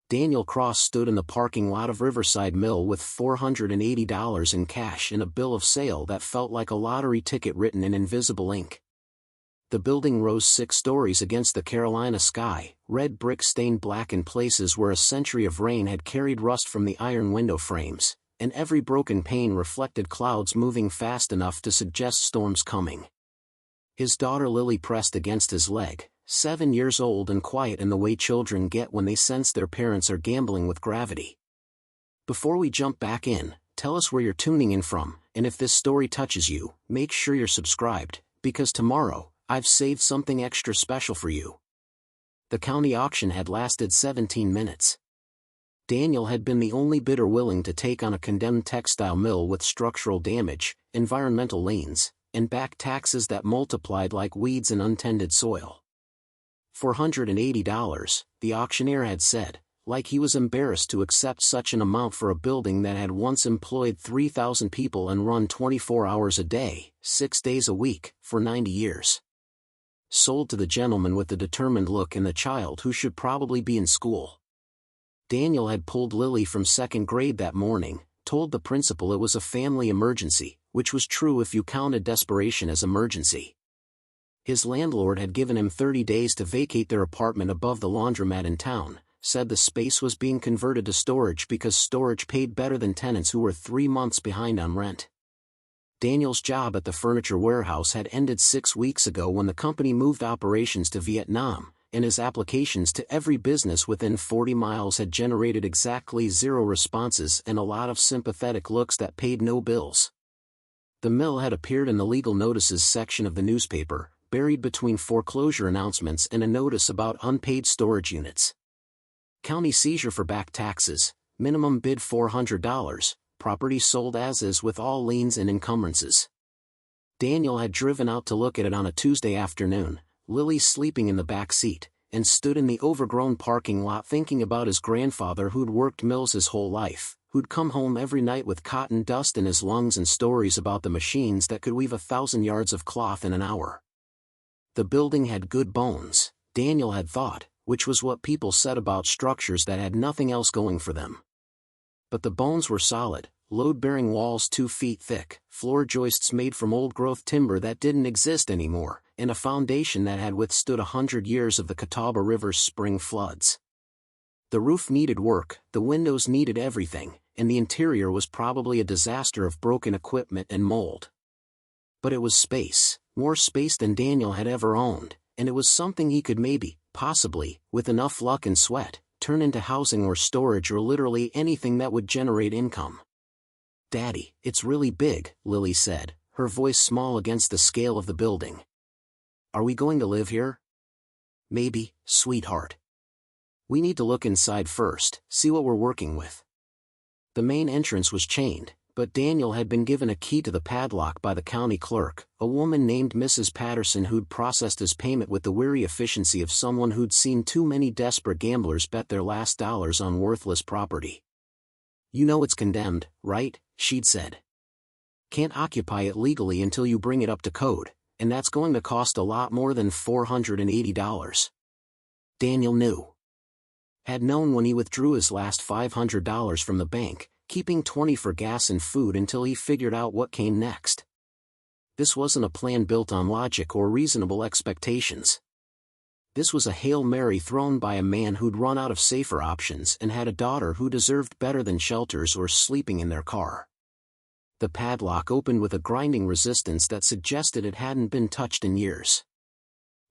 Daniel Cross stood in the parking lot of Riverside Mill with $480 in cash and a bill of sale that felt like a lottery ticket written in invisible ink. The building rose 6 stories against the Carolina sky, red brick stained black in places where a century of rain had carried rust from the iron window frames, and every broken pane reflected clouds moving fast enough to suggest storms coming. His daughter Lily pressed against his leg, 7 years old and quiet in the way children get when they sense their parents are gambling with gravity. Before we jump back in, tell us where you're tuning in from, and if this story touches you, make sure you're subscribed, because tomorrow, I've saved something extra special for you. The county auction had lasted 17 minutes. Daniel had been the only bidder willing to take on a condemned textile mill with structural damage, environmental liens, and back taxes that multiplied like weeds in untended soil. $480, the auctioneer had said, like he was embarrassed to accept such an amount for a building that had once employed 3,000 people and run 24 hours a day, 6 days a week, for 90 years. Sold to the gentleman with the determined look and the child who should probably be in school. Daniel had pulled Lily from 2nd grade that morning, told the principal it was a family emergency, which was true if you counted desperation as emergency. His landlord had given him 30 days to vacate their apartment above the laundromat in town, said the space was being converted to storage because storage paid better than tenants who were 3 months behind on rent. Daniel's job at the furniture warehouse had ended 6 weeks ago when the company moved operations to Vietnam, and his applications to every business within 40 miles had generated exactly 0 responses and a lot of sympathetic looks that paid no bills. The mill had appeared in the legal notices section of the newspaper, buried between foreclosure announcements and a notice about unpaid storage units. County seizure for back taxes, minimum bid $400, property sold as is with all liens and encumbrances. Daniel had driven out to look at it on a Tuesday afternoon, Lily sleeping in the back seat, and stood in the overgrown parking lot thinking about his grandfather who'd worked mills his whole life, who'd come home every night with cotton dust in his lungs and stories about the machines that could weave 1,000 yards of cloth in an hour. The building had good bones, Daniel had thought, which was what people said about structures that had nothing else going for them. But the bones were solid, load-bearing walls 2 feet thick, floor joists made from old-growth timber that didn't exist anymore, and a foundation that had withstood 100 years of the Catawba River's spring floods. The roof needed work, the windows needed everything, and the interior was probably a disaster of broken equipment and mold. But it was space, more space than Daniel had ever owned, and it was something he could maybe, possibly, with enough luck and sweat, turn into housing or storage or literally anything that would generate income. "Daddy, it's really big," Lily said, her voice small against the scale of the building. "Are we going to live here?" "Maybe, sweetheart. We need to look inside first, see what we're working with." The main entrance was chained, but Daniel had been given a key to the padlock by the county clerk, a woman named Mrs. Patterson who'd processed his payment with the weary efficiency of someone who'd seen too many desperate gamblers bet their last dollars on worthless property. "You know it's condemned, right?" she'd said. "Can't occupy it legally until you bring it up to code, and that's going to cost a lot more than $480. Daniel knew. Had known when he withdrew his last $500 from the bank, keeping $20 for gas and food until he figured out what came next. This wasn't a plan built on logic or reasonable expectations. This was a Hail Mary thrown by a man who'd run out of safer options and had a daughter who deserved better than shelters or sleeping in their car. The padlock opened with a grinding resistance that suggested it hadn't been touched in years.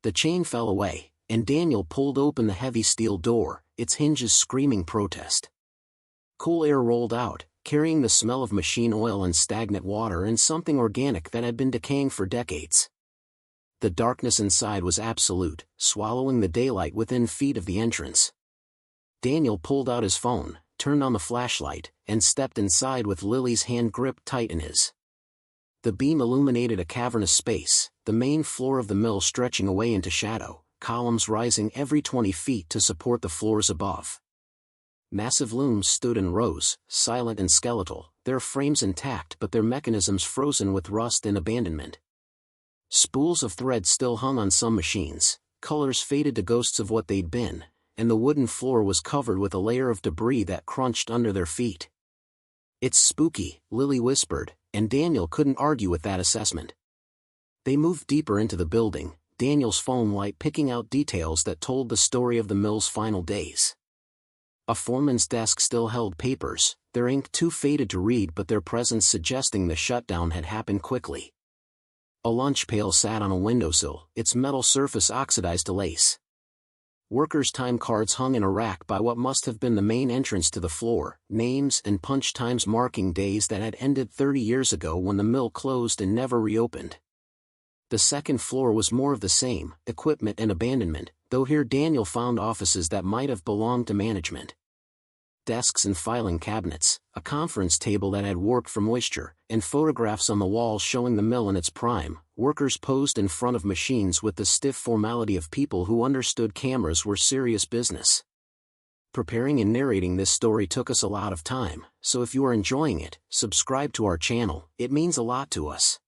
The chain fell away, and Daniel pulled open the heavy steel door, its hinges screaming protest. Cool air rolled out, carrying the smell of machine oil and stagnant water and something organic that had been decaying for decades. The darkness inside was absolute, swallowing the daylight within feet of the entrance. Daniel pulled out his phone, turned on the flashlight, and stepped inside with Lily's hand gripped tight in his. The beam illuminated a cavernous space, the main floor of the mill stretching away into shadow, columns rising every 20 feet to support the floors above. Massive looms stood in rows, silent and skeletal, their frames intact but their mechanisms frozen with rust and abandonment. Spools of thread still hung on some machines, colors faded to ghosts of what they'd been, and the wooden floor was covered with a layer of debris that crunched under their feet. "It's spooky," Lily whispered, and Daniel couldn't argue with that assessment. They moved deeper into the building, Daniel's phone light picking out details that told the story of the mill's final days. A foreman's desk still held papers, their ink too faded to read but their presence suggesting the shutdown had happened quickly. A lunch pail sat on a windowsill, its metal surface oxidized to lace. Workers' time cards hung in a rack by what must have been the main entrance to the floor, names and punch times marking days that had ended 30 years ago when the mill closed and never reopened. The second floor was more of the same, equipment and abandonment, though here Daniel found offices that might have belonged to management. Desks and filing cabinets, a conference table that had warped from moisture, and photographs on the walls showing the mill in its prime. Workers posed in front of machines with the stiff formality of people who understood cameras were serious business. Preparing and narrating this story took us a lot of time, so if you are enjoying it, subscribe to our channel, it means a lot to us.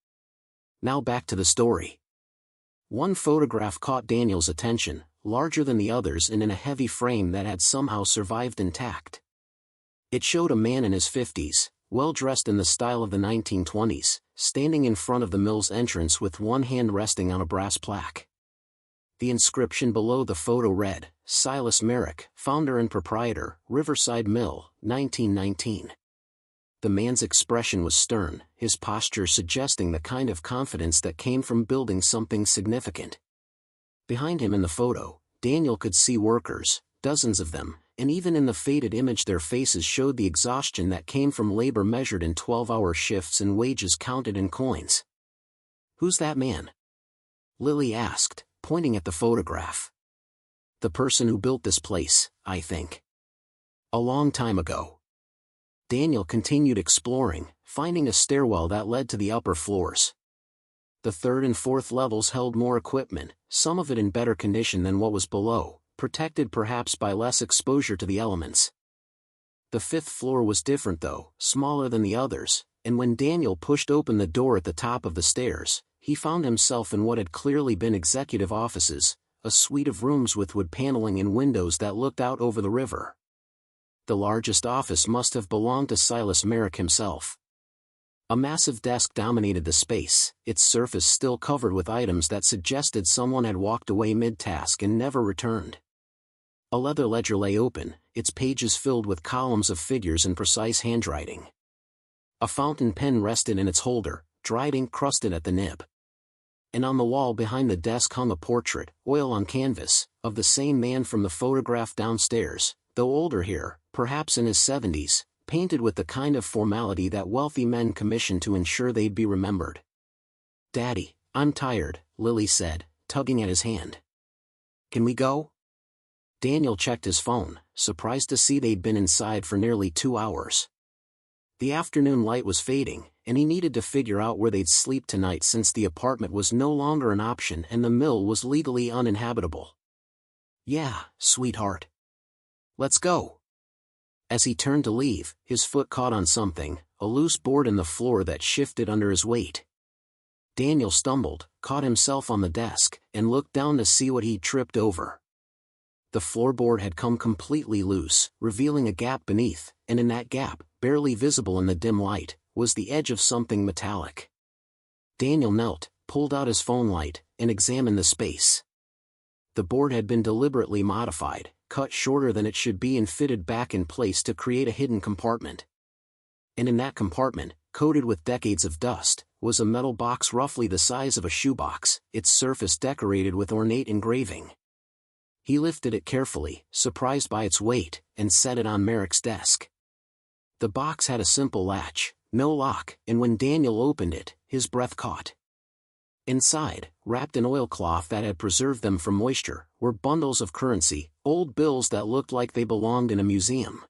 Now back to the story. One photograph caught Daniel's attention, larger than the others and in a heavy frame that had somehow survived intact. It showed a man in his 50s, well dressed in the style of the 1920s, standing in front of the mill's entrance with one hand resting on a brass plaque. The inscription below the photo read, "Silas Merrick, founder and proprietor, Riverside Mill, 1919. The man's expression was stern, his posture suggesting the kind of confidence that came from building something significant. Behind him in the photo, Daniel could see workers, dozens of them, and even in the faded image their faces showed the exhaustion that came from labor measured in 12-hour shifts and wages counted in coins. "Who's that man?" Lily asked, pointing at the photograph. "The person who built this place, I think. A long time ago." Daniel continued exploring, finding a stairwell that led to the upper floors. The third and fourth levels held more equipment, some of it in better condition than what was below, protected perhaps by less exposure to the elements. The fifth floor was different though, smaller than the others, and when Daniel pushed open the door at the top of the stairs, he found himself in what had clearly been executive offices, a suite of rooms with wood paneling and windows that looked out over the river. The largest office must have belonged to Silas Merrick himself. A massive desk dominated the space, its surface still covered with items that suggested someone had walked away mid-task and never returned. A leather ledger lay open, its pages filled with columns of figures and precise handwriting. A fountain pen rested in its holder, dried ink crusted at the nib. And on the wall behind the desk hung a portrait, oil on canvas, of the same man from the photograph downstairs, though older here, perhaps in his 70s, painted with the kind of formality that wealthy men commission to ensure they'd be remembered. "Daddy, I'm tired," Lily said, tugging at his hand. "Can we go?" Daniel checked his phone, surprised to see they'd been inside for nearly 2 hours. The afternoon light was fading, and he needed to figure out where they'd sleep tonight since the apartment was no longer an option and the mill was legally uninhabitable. "Yeah, sweetheart. Let's go." As he turned to leave, his foot caught on something, a loose board in the floor that shifted under his weight. Daniel stumbled, caught himself on the desk, and looked down to see what he'd tripped over. The floorboard had come completely loose, revealing a gap beneath, and in that gap, barely visible in the dim light, was the edge of something metallic. Daniel knelt, pulled out his phone light, and examined the space. The board had been deliberately modified, cut shorter than it should be and fitted back in place to create a hidden compartment. And in that compartment, coated with decades of dust, was a metal box roughly the size of a shoebox, its surface decorated with ornate engraving. He lifted it carefully, surprised by its weight, and set it on Merrick's desk. The box had a simple latch, no lock, and when Daniel opened it, his breath caught. Inside, wrapped in oilcloth that had preserved them from moisture, were bundles of currency, old bills that looked like they belonged in a museum.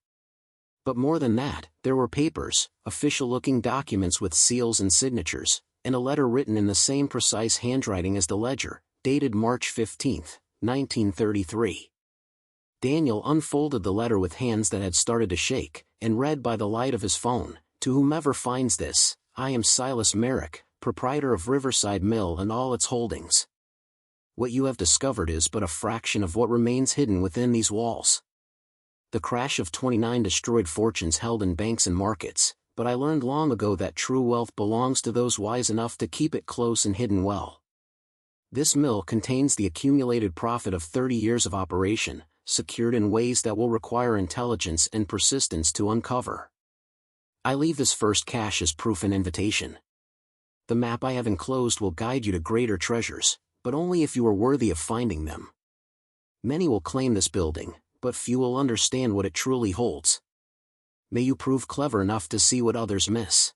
But more than that, there were papers, official-looking documents with seals and signatures, and a letter written in the same precise handwriting as the ledger, dated March 15, 1933. Daniel unfolded the letter with hands that had started to shake, and read by the light of his phone, "To whomever finds this, I am Silas Merrick, proprietor of Riverside Mill and all its holdings." What you have discovered is but a fraction of what remains hidden within these walls. The crash of '29 destroyed fortunes held in banks and markets, but I learned long ago that true wealth belongs to those wise enough to keep it close and hidden well. This mill contains the accumulated profit of 30 years of operation, secured in ways that will require intelligence and persistence to uncover. I leave this first cache as proof and invitation. The map I have enclosed will guide you to greater treasures, but only if you are worthy of finding them. Many will claim this building, but few will understand what it truly holds. May you prove clever enough to see what others miss.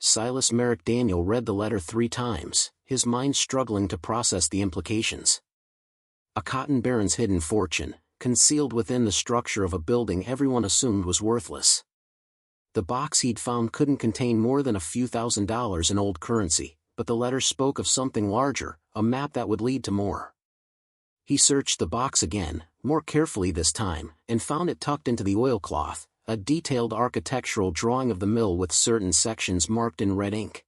Silas Merrick. Daniel read the letter 3 times, his mind struggling to process the implications. A cotton baron's hidden fortune, concealed within the structure of a building everyone assumed was worthless. The box he'd found couldn't contain more than a few $1,000s in old currency, but the letter spoke of something larger, a map that would lead to more. He searched the box again, more carefully this time, and found it tucked into the oilcloth, a detailed architectural drawing of the mill with certain sections marked in red ink.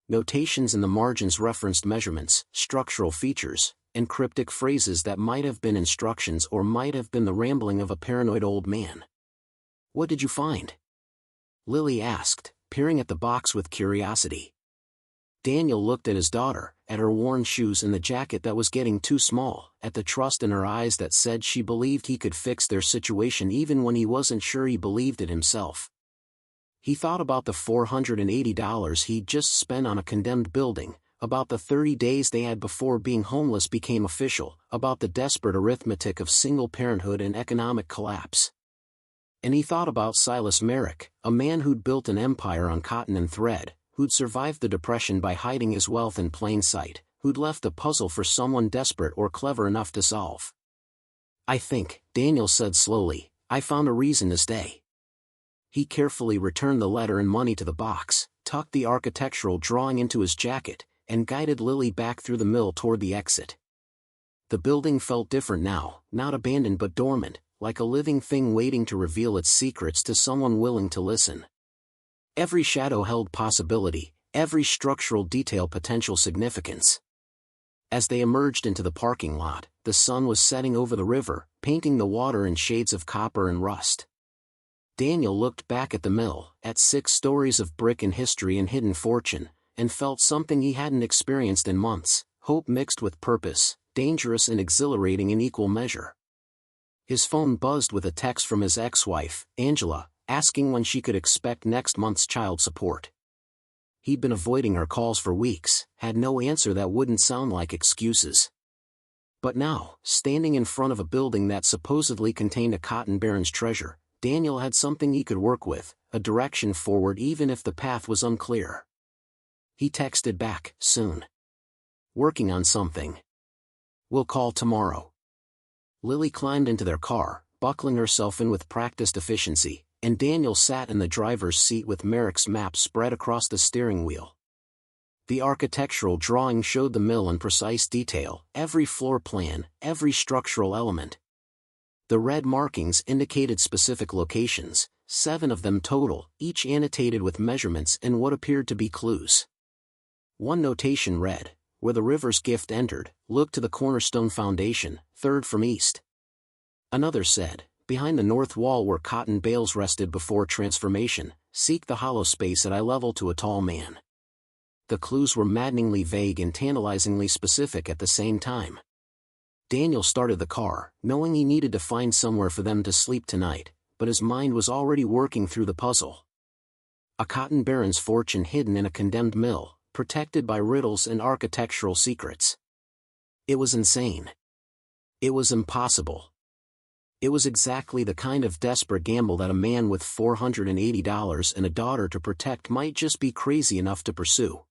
Notations in the margins referenced measurements, structural features, and cryptic phrases that might have been instructions or might have been the rambling of a paranoid old man. "What did you find?" Lily asked, peering at the box with curiosity. Daniel looked at his daughter, at her worn shoes and the jacket that was getting too small, at the trust in her eyes that said she believed he could fix their situation even when he wasn't sure he believed it himself. He thought about the $480 he'd just spent on a condemned building, about the 30 days they had before being homeless became official, about the desperate arithmetic of single parenthood and economic collapse. And he thought about Silas Merrick, a man who'd built an empire on cotton and thread, who'd survived the Depression by hiding his wealth in plain sight, who'd left a puzzle for someone desperate or clever enough to solve. "I think," Daniel said slowly, "I found a reason to stay." He carefully returned the letter and money to the box, tucked the architectural drawing into his jacket, and guided Lily back through the mill toward the exit. The building felt different now, not abandoned but dormant, like a living thing waiting to reveal its secrets to someone willing to listen. Every shadow held possibility, every structural detail potential significance. As they emerged into the parking lot, the sun was setting over the river, painting the water in shades of copper and rust. Daniel looked back at the mill, at 6 stories of brick and history and hidden fortune, and felt something he hadn't experienced in months, hope mixed with purpose, dangerous and exhilarating in equal measure. His phone buzzed with a text from his ex-wife, Angela, asking when she could expect next month's child support. He'd been avoiding her calls for weeks, had no answer that wouldn't sound like excuses. But now, standing in front of a building that supposedly contained a cotton baron's treasure, Daniel had something he could work with, a direction forward even if the path was unclear. He texted back, "Soon. Working on something. We'll call tomorrow." Lily climbed into their car, buckling herself in with practiced efficiency, and Daniel sat in the driver's seat with Merrick's map spread across the steering wheel. The architectural drawing showed the mill in precise detail, every floor plan, every structural element. The red markings indicated specific locations, 7 of them total, each annotated with measurements and what appeared to be clues. One notation read, "Where the river's gift entered, look to the cornerstone foundation, 3rd from east." Another said, "Behind the north wall where cotton bales rested before transformation, seek the hollow space at eye level to a tall man." The clues were maddeningly vague and tantalizingly specific at the same time. Daniel started the car, knowing he needed to find somewhere for them to sleep tonight, but his mind was already working through the puzzle. A cotton baron's fortune hidden in a condemned mill, protected by riddles and architectural secrets. It was insane. It was impossible. It was exactly the kind of desperate gamble that a man with $480 and a daughter to protect might just be crazy enough to pursue.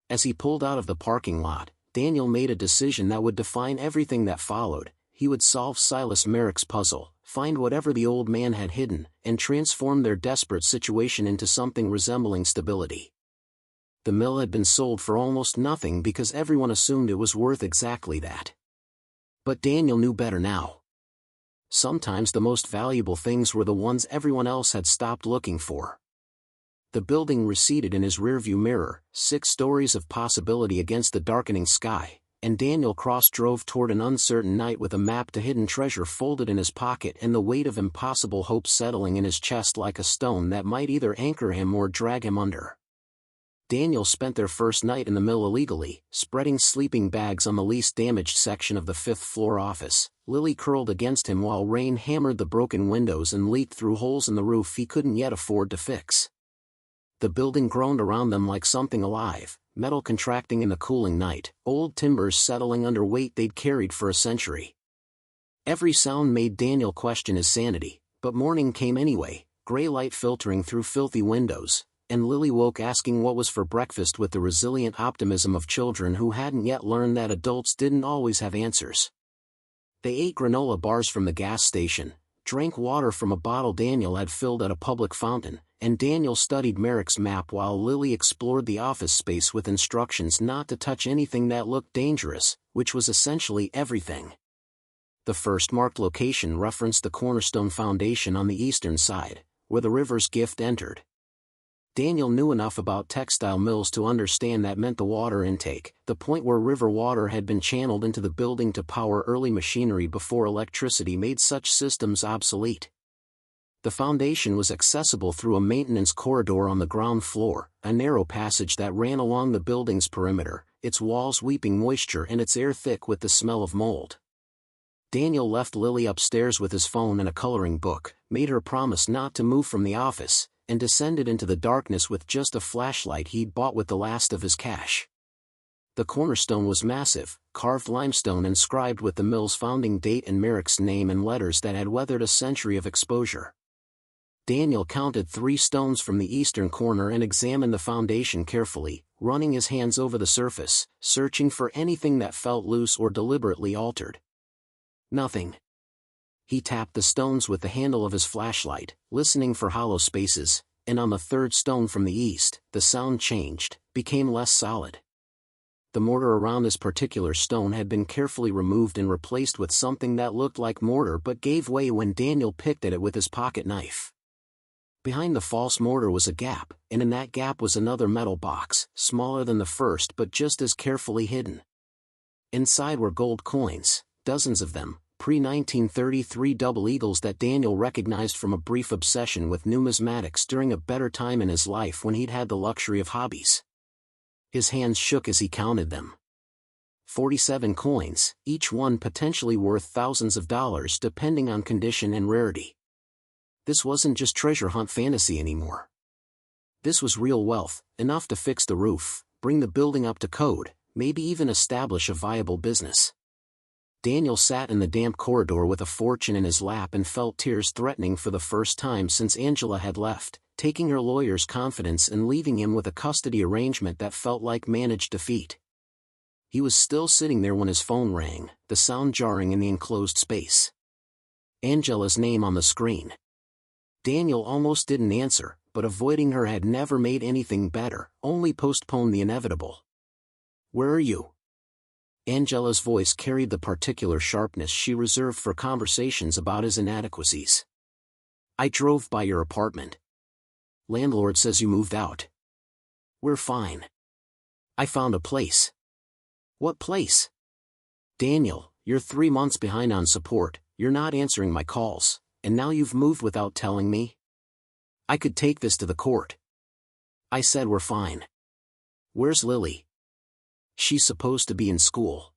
As he pulled out of the parking lot, Daniel made a decision that would define everything that followed. He would solve Silas Merrick's puzzle, find whatever the old man had hidden, and transform their desperate situation into something resembling stability. The mill had been sold for almost nothing because everyone assumed it was worth exactly that. But Daniel knew better now. Sometimes the most valuable things were the ones everyone else had stopped looking for. The building receded in his rearview mirror, 6 stories of possibility against the darkening sky, and Daniel Cross drove toward an uncertain night with a map to hidden treasure folded in his pocket and the weight of impossible hope settling in his chest like a stone that might either anchor him or drag him under. Daniel spent their first night in the mill illegally, spreading sleeping bags on the least damaged section of the fifth-floor office. Lily curled against him while rain hammered the broken windows and leaked through holes in the roof he couldn't yet afford to fix. The building groaned around them like something alive, metal contracting in the cooling night, old timbers settling under weight they'd carried for a century. Every sound made Daniel question his sanity, but morning came anyway, gray light filtering through filthy windows, and Lily woke asking what was for breakfast with the resilient optimism of children who hadn't yet learned that adults didn't always have answers. They ate granola bars from the gas station, drank water from a bottle Daniel had filled at a public fountain, and Daniel studied Merrick's map while Lily explored the office space with instructions not to touch anything that looked dangerous, which was essentially everything. The first marked location referenced the cornerstone foundation on the eastern side, where the river's gift entered. Daniel knew enough about textile mills to understand that meant the water intake, the point where river water had been channeled into the building to power early machinery before electricity made such systems obsolete. The foundation was accessible through a maintenance corridor on the ground floor, a narrow passage that ran along the building's perimeter, its walls weeping moisture and its air thick with the smell of mold. Daniel left Lily upstairs with his phone and a coloring book, made her promise not to move from the office, and descended into the darkness with just a flashlight he'd bought with the last of his cash. The cornerstone was massive, carved limestone inscribed with the mill's founding date and Merrick's name in letters that had weathered a century of exposure. Daniel counted 3 stones from the eastern corner and examined the foundation carefully, running his hands over the surface, searching for anything that felt loose or deliberately altered. Nothing. He tapped the stones with the handle of his flashlight, listening for hollow spaces, and on the third stone from the east, the sound changed, became less solid. The mortar around this particular stone had been carefully removed and replaced with something that looked like mortar but gave way when Daniel picked at it with his pocket knife. Behind the false mortar was a gap, and in that gap was another metal box, smaller than the first but just as carefully hidden. Inside were gold coins, dozens of them, pre-1933 double eagles that Daniel recognized from a brief obsession with numismatics during a better time in his life when he'd had the luxury of hobbies. His hands shook as he counted them. 47 coins, each one potentially worth thousands of dollars depending on condition and rarity. This wasn't just treasure hunt fantasy anymore. This was real wealth, enough to fix the roof, bring the building up to code, maybe even establish a viable business. Daniel sat in the damp corridor with a fortune in his lap and felt tears threatening for the first time since Angela had left, taking her lawyer's confidence and leaving him with a custody arrangement that felt like managed defeat. He was still sitting there when his phone rang, the sound jarring in the enclosed space. Angela's name on the screen. Daniel almost didn't answer, but avoiding her had never made anything better, only postponed the inevitable. "Where are you?" Angela's voice carried the particular sharpness she reserved for conversations about his inadequacies. "I drove by your apartment. Landlord says you moved out." "We're fine. I found a place." "What place?" "Daniel, you're 3 months behind on support, you're not answering my calls, and now you've moved without telling me? I could take this to the court." "I said we're fine." "Where's Lily?" "She's supposed to be in school."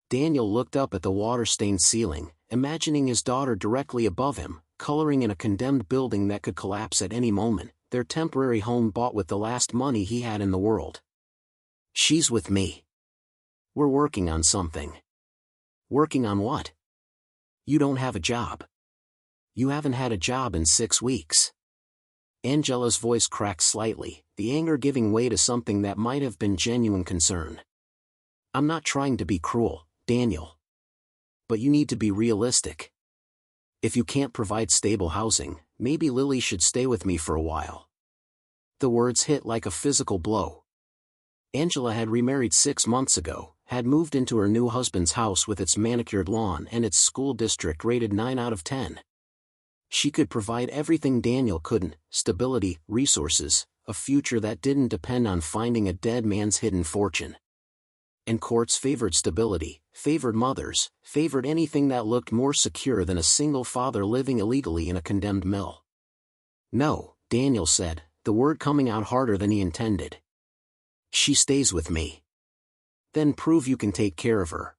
Daniel looked up at the water-stained ceiling, imagining his daughter directly above him, coloring in a condemned building that could collapse at any moment, their temporary home bought with the last money he had in the world. "She's with me. We're working on something." "Working on what?" "You don't have a job." "You haven't had a job in 6 weeks." Angela's voice cracked slightly, the anger giving way to something that might have been genuine concern. "I'm not trying to be cruel, Daniel. But you need to be realistic. If you can't provide stable housing, maybe Lily should stay with me for a while." The words hit like a physical blow. Angela had remarried 6 months ago, had moved into her new husband's house with its manicured lawn and its school district rated 9 out of 10. She could provide everything Daniel couldn't: stability, resources, a future that didn't depend on finding a dead man's hidden fortune. and courts favored stability, favored mothers, favored anything that looked more secure than a single father living illegally in a condemned mill. "No," Daniel said, the word coming out harder than he intended. "She stays with me." "Then prove you can take care of her.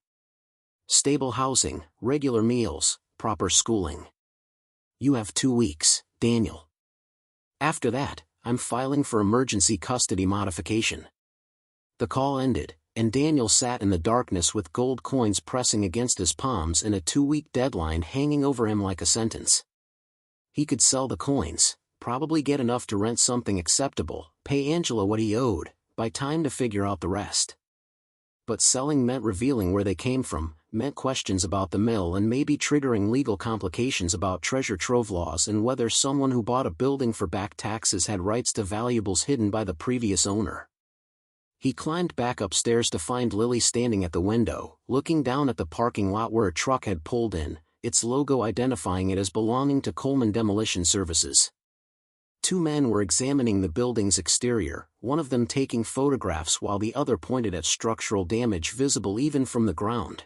Stable housing, regular meals, proper schooling. You have 2 weeks, Daniel. After that, I'm filing for emergency custody modification." The call ended, and Daniel sat in the darkness with gold coins pressing against his palms and a 2-week deadline hanging over him like a sentence. He could sell the coins, probably get enough to rent something acceptable, pay Angela what he owed, buy time to figure out the rest. But selling meant revealing where they came from, meant questions about the mill and maybe triggering legal complications about treasure trove laws and whether someone who bought a building for back taxes had rights to valuables hidden by the previous owner. He climbed back upstairs to find Lily standing at the window, looking down at the parking lot where a truck had pulled in, its logo identifying it as belonging to Coleman Demolition Services. 2 men were examining the building's exterior, one of them taking photographs while the other pointed at structural damage visible even from the ground.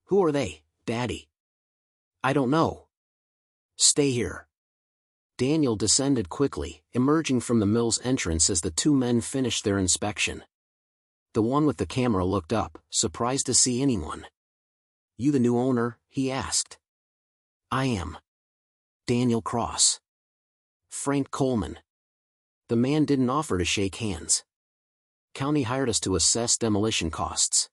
"Who are they, Daddy?" "I don't know." "Stay here." Daniel descended quickly, emerging from the mill's entrance as the 2 men finished their inspection. The one with the camera looked up, surprised to see anyone. "You the new owner?" he asked. "I am. Daniel Cross. Frank Coleman." The man didn't offer to shake hands. "County hired us to assess demolition costs.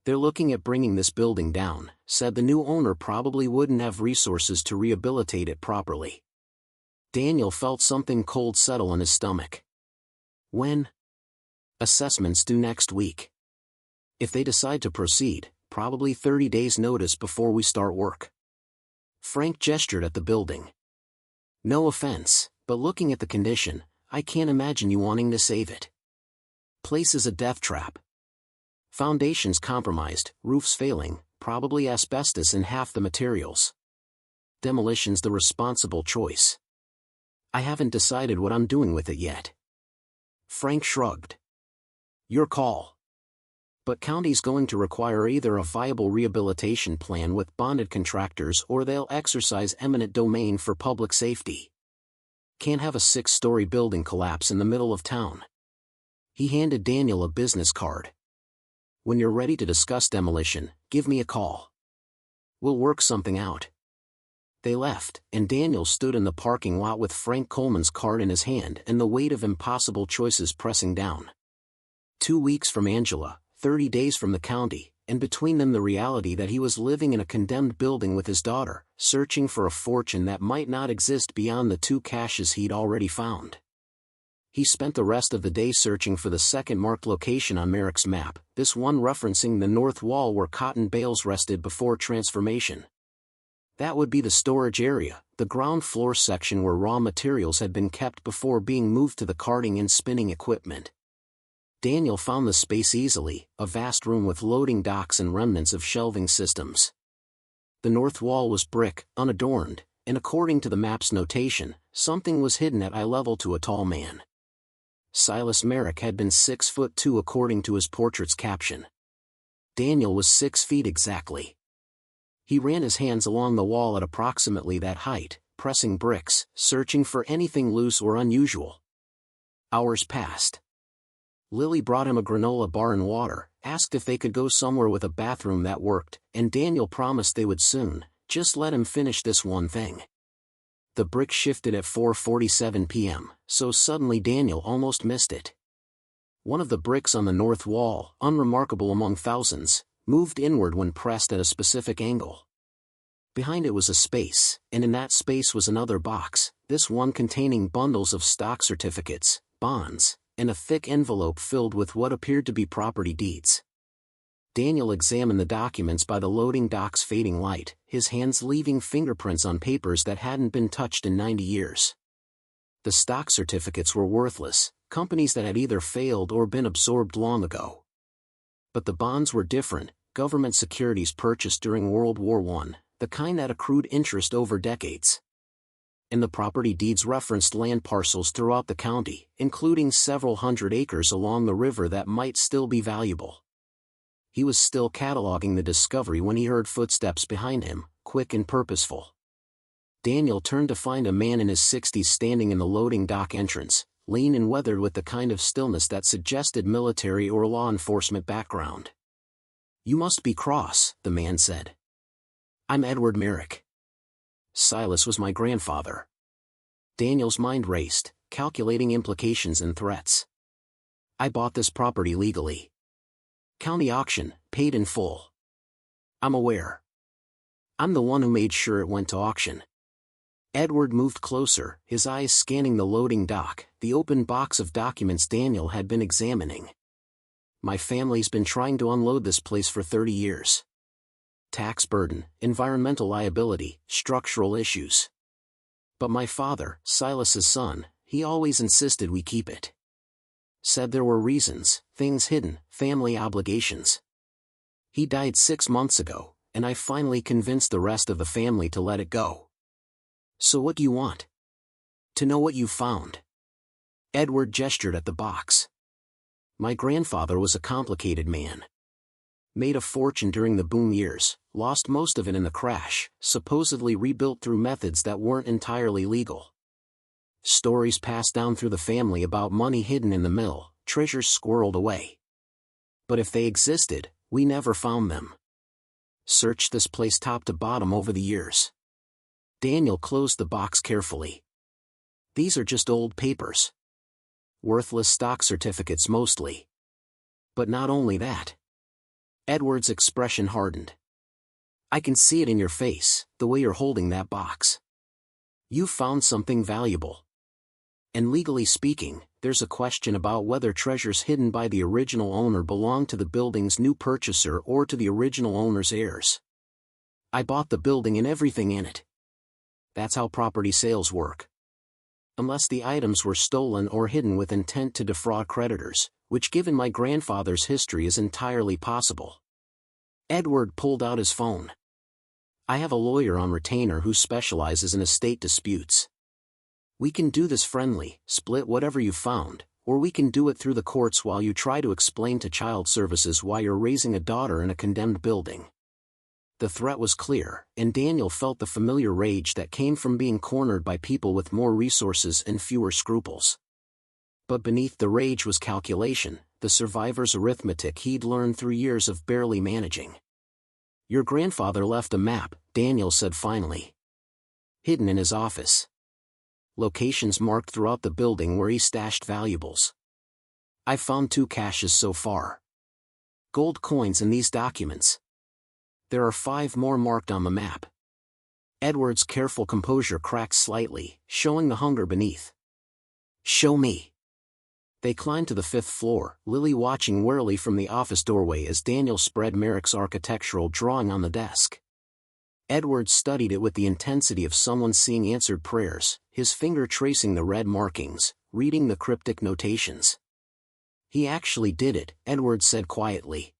They're looking at bringing this building down," said the new owner. "Probably wouldn't have resources to rehabilitate it properly." Daniel felt something cold settle in his stomach. "When?" "Assessments due next week. If they decide to proceed, probably 30 days notice before we start work." Frank gestured at the building. "No offense, but looking at the condition, I can't imagine you wanting to save it. Place is a death trap. Foundations compromised, roofs failing, probably asbestos in half the materials. Demolition's the responsible choice. I haven't decided what I'm doing with it yet." Frank shrugged. "Your call. But county's going to require either a viable rehabilitation plan with bonded contractors or they'll exercise eminent domain for public safety. Can't have a 6-story building collapse in the middle of town." He handed Daniel a business card. "When you're ready to discuss demolition, give me a call. We'll work something out." They left, and Daniel stood in the parking lot with Frank Coleman's card in his hand and the weight of impossible choices pressing down. 2 weeks from Angela, 30 days from the county, and between them the reality that he was living in a condemned building with his daughter, searching for a fortune that might not exist beyond the 2 caches he'd already found. He spent the rest of the day searching for the second marked location on Merrick's map, this one referencing the north wall where cotton bales rested before transformation. That would be the storage area, the ground floor section where raw materials had been kept before being moved to the carting and spinning equipment. Daniel found the space easily, a vast room with loading docks and remnants of shelving systems. The north wall was brick, unadorned, and according to the map's notation, something was hidden at eye level to a tall man. Silas Merrick had been 6'2" according to his portrait's caption. Daniel was 6 feet exactly. He ran his hands along the wall at approximately that height, pressing bricks, searching for anything loose or unusual. Hours passed. Lily brought him a granola bar and water, asked if they could go somewhere with a bathroom that worked, and Daniel promised they would soon, just let him finish this one thing. The brick shifted at 4:47 p.m., so suddenly Daniel almost missed it. One of the bricks on the north wall, unremarkable among thousands, moved inward when pressed at a specific angle. Behind it was a space, and in that space was another box, this one containing bundles of stock certificates, bonds, and a thick envelope filled with what appeared to be property deeds. Daniel examined the documents by the loading dock's fading light, his hands leaving fingerprints on papers that hadn't been touched in 90 years. The stock certificates were worthless, companies that had either failed or been absorbed long ago. But the bonds were different, government securities purchased during World War I, the kind that accrued interest over decades. And the property deeds referenced land parcels throughout the county, including several hundred acres along the river that might still be valuable. He was still cataloging the discovery when he heard footsteps behind him, quick and purposeful. Daniel turned to find a man in his 60s standing in the loading dock entrance, lean and weathered with the kind of stillness that suggested military or law enforcement background. "You must be Cross," the man said. "I'm Edward Merrick. Silas was my grandfather." Daniel's mind raced, calculating implications and threats. "I bought this property legally. County auction, paid in full. I'm aware. I'm the one who made sure it went to auction." Edward moved closer, his eyes scanning the loading dock, the open box of documents Daniel had been examining. "My family's been trying to unload this place for 30 years. Tax burden, environmental liability, structural issues. But my father, Silas's son, he always insisted we keep it. Said there were reasons, things hidden, family obligations. He died 6 months ago, and I finally convinced the rest of the family to let it go. So what do you want? To know what you found." Edward gestured at the box. "My grandfather was a complicated man. Made a fortune during the boom years, lost most of it in the crash, supposedly rebuilt through methods that weren't entirely legal. Stories passed down through the family about money hidden in the mill, treasures squirreled away. But if they existed, we never found them. Searched this place top to bottom over the years." Daniel closed the box carefully. "These are just old papers. Worthless stock certificates mostly. But not only that." Edward's expression hardened. "I can see it in your face, the way you're holding that box. You found something valuable. And legally speaking, there's a question about whether treasures hidden by the original owner belong to the building's new purchaser or to the original owner's heirs. I bought the building and everything in it. That's how property sales work. Unless the items were stolen or hidden with intent to defraud creditors, which given my grandfather's history is entirely possible." Edward pulled out his phone. "I have a lawyer on retainer who specializes in estate disputes. We can do this friendly, split whatever you found, or we can do it through the courts while you try to explain to child services why you're raising a daughter in a condemned building." The threat was clear, and Daniel felt the familiar rage that came from being cornered by people with more resources and fewer scruples. But beneath the rage was calculation, the survivor's arithmetic he'd learned through years of barely managing. "Your grandfather left a map," Daniel said finally. "Hidden in his office. Locations marked throughout the building where he stashed valuables. I've found 2 caches so far. Gold coins in these documents. There are 5 more marked on the map." Edward's careful composure cracked slightly, showing the hunger beneath. "Show me." They climbed to the 5th floor, Lily watching warily from the office doorway as Daniel spread Merrick's architectural drawing on the desk. Edward studied it with the intensity of someone seeing answered prayers, his finger tracing the red markings, reading the cryptic notations. "He actually did it," Edward said quietly.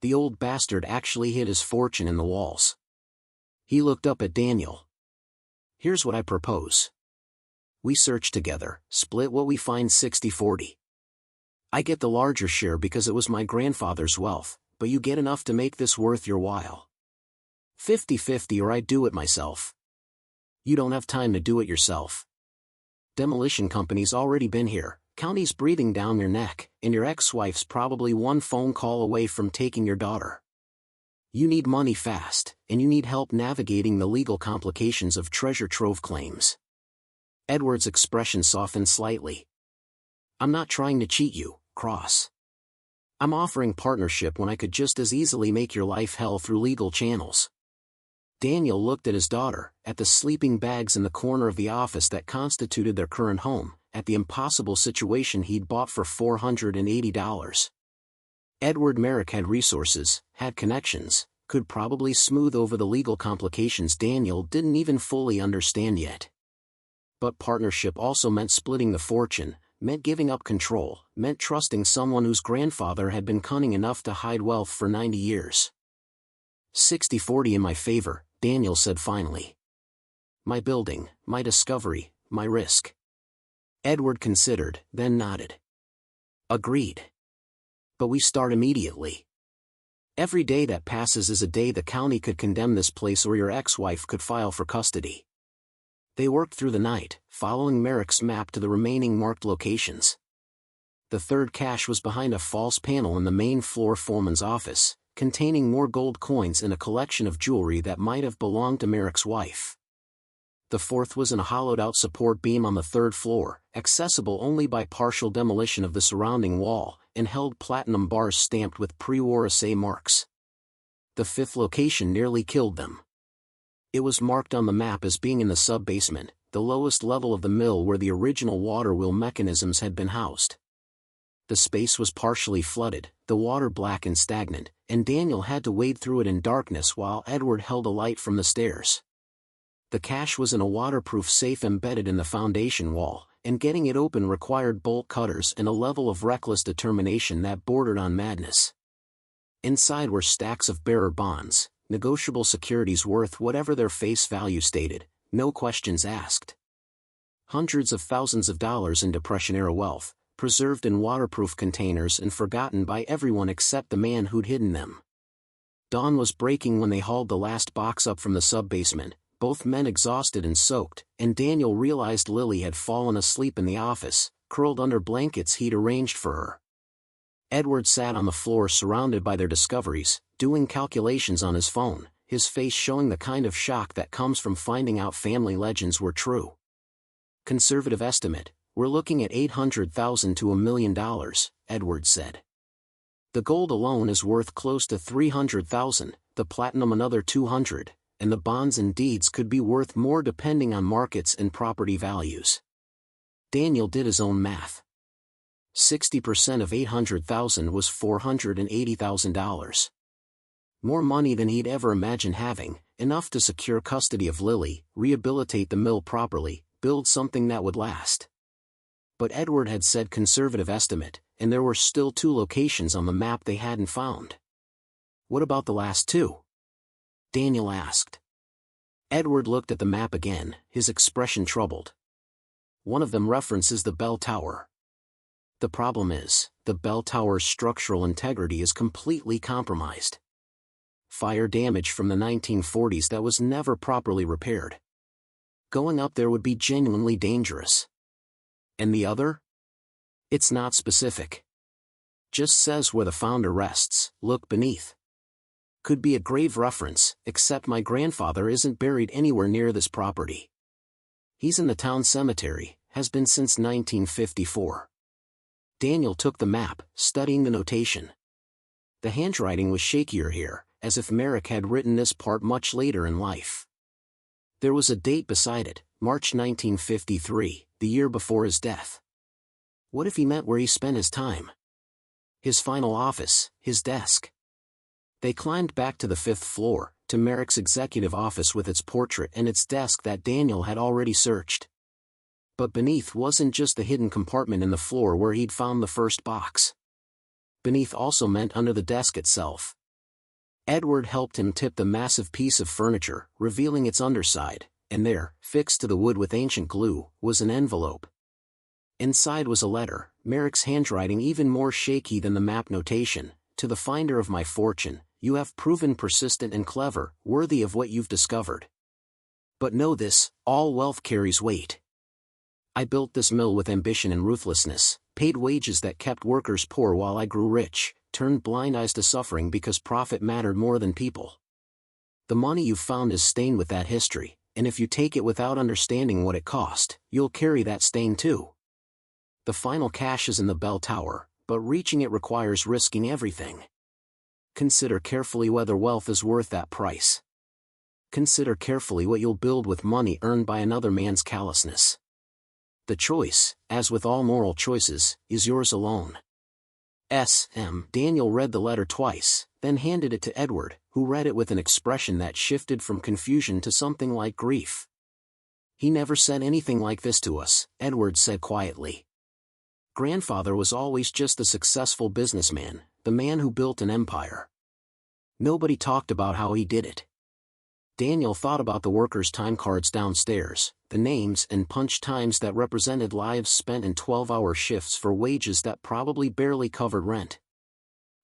"The old bastard actually hid his fortune in the walls." He looked up at Daniel. "Here's what I propose. We search together, split what we find 60-40. I get the larger share because it was my grandfather's wealth, but you get enough to make this worth your while. 50-50 or I do it myself. You don't have time to do it yourself. Demolition company's already been here, county's breathing down your neck, and your ex-wife's probably one phone call away from taking your daughter. You need money fast, and you need help navigating the legal complications of treasure trove claims." Edward's expression softened slightly. "I'm not trying to cheat you, Cross. I'm offering partnership when I could just as easily make your life hell through legal channels." Daniel looked at his daughter, at the sleeping bags in the corner of the office that constituted their current home, at the impossible situation he'd bought for $480. Edward Merrick had resources, had connections, could probably smooth over the legal complications Daniel didn't even fully understand yet. But partnership also meant splitting the fortune, meant giving up control, meant trusting someone whose grandfather had been cunning enough to hide wealth for 90 years. 60-40 in my favor, Daniel said finally. My building, my discovery, my risk. Edward considered, then nodded. Agreed. But we start immediately. Every day that passes is a day the county could condemn this place or your ex-wife could file for custody. They worked through the night, following Merrick's map to the remaining marked locations. The third cache was behind a false panel in the main floor foreman's office, containing more gold coins and a collection of jewelry that might have belonged to Merrick's wife. The fourth was in a hollowed-out support beam on the third floor, accessible only by partial demolition of the surrounding wall, and held platinum bars stamped with pre-war assay marks. The fifth location nearly killed them. It was marked on the map as being in the sub-basement, the lowest level of the mill where the original water wheel mechanisms had been housed. The space was partially flooded, the water black and stagnant, and Daniel had to wade through it in darkness while Edward held a light from the stairs. The cache was in a waterproof safe embedded in the foundation wall, and getting it open required bolt cutters and a level of reckless determination that bordered on madness. Inside were stacks of bearer bonds, negotiable securities worth whatever their face value stated, no questions asked. Hundreds of thousands of dollars in Depression-era wealth, preserved in waterproof containers and forgotten by everyone except the man who'd hidden them. Dawn was breaking when they hauled the last box up from the sub-basement, both men exhausted and soaked, and Daniel realized Lily had fallen asleep in the office, curled under blankets he'd arranged for her. Edward sat on the floor surrounded by their discoveries, doing calculations on his phone, his face showing the kind of shock that comes from finding out family legends were true. Conservative estimate, we're looking at $800,000 to $1 million, Edward said. The gold alone is worth close to $300,000, the platinum another $200,000, and the bonds and deeds could be worth more depending on markets and property values. Daniel did his own math. 60% of $800,000 was $480,000. More money than he'd ever imagined having, enough to secure custody of Lily, rehabilitate the mill properly, build something that would last. But Edward had said conservative estimate, and there were still 2 locations on the map they hadn't found. What about the last 2? Daniel asked. Edward looked at the map again, his expression troubled. One of them references the bell tower. The problem is, the bell tower's structural integrity is completely compromised. Fire damage from the 1940s that was never properly repaired. Going up there would be genuinely dangerous. And the other? It's not specific. Just says where the founder rests, look beneath. Could be a grave reference, except my grandfather isn't buried anywhere near this property. He's in the town cemetery, has been since 1954. Daniel took the map, studying the notation. The handwriting was shakier here, as if Merrick had written this part much later in life. There was a date beside it, March 1953, the year before his death. What if he meant where he spent his time? His final office, his desk. They climbed back to the 5th floor, to Merrick's executive office with its portrait and its desk that Daniel had already searched. But beneath wasn't just the hidden compartment in the floor where he'd found the first box. Beneath also meant under the desk itself. Edward helped him tip the massive piece of furniture, revealing its underside, and there, fixed to the wood with ancient glue, was an envelope. Inside was a letter, Merrick's handwriting even more shaky than the map notation. To the finder of my fortune, you have proven persistent and clever, worthy of what you've discovered. But know this, all wealth carries weight. I built this mill with ambition and ruthlessness, paid wages that kept workers poor while I grew rich, turned blind eyes to suffering because profit mattered more than people. The money you've found is stained with that history, and if you take it without understanding what it cost, you'll carry that stain too. The final cache is in the bell tower, but reaching it requires risking everything. Consider carefully whether wealth is worth that price. Consider carefully what you'll build with money earned by another man's callousness. The choice, as with all moral choices, is yours alone. S.M. Daniel read the letter twice, then handed it to Edward, who read it with an expression that shifted from confusion to something like grief. He never said anything like this to us, Edward said quietly. Grandfather was always just a successful businessman, the man who built an empire. Nobody talked about how he did it. Daniel thought about the workers' time cards downstairs, the names and punch times that represented lives spent in 12-hour shifts for wages that probably barely covered rent.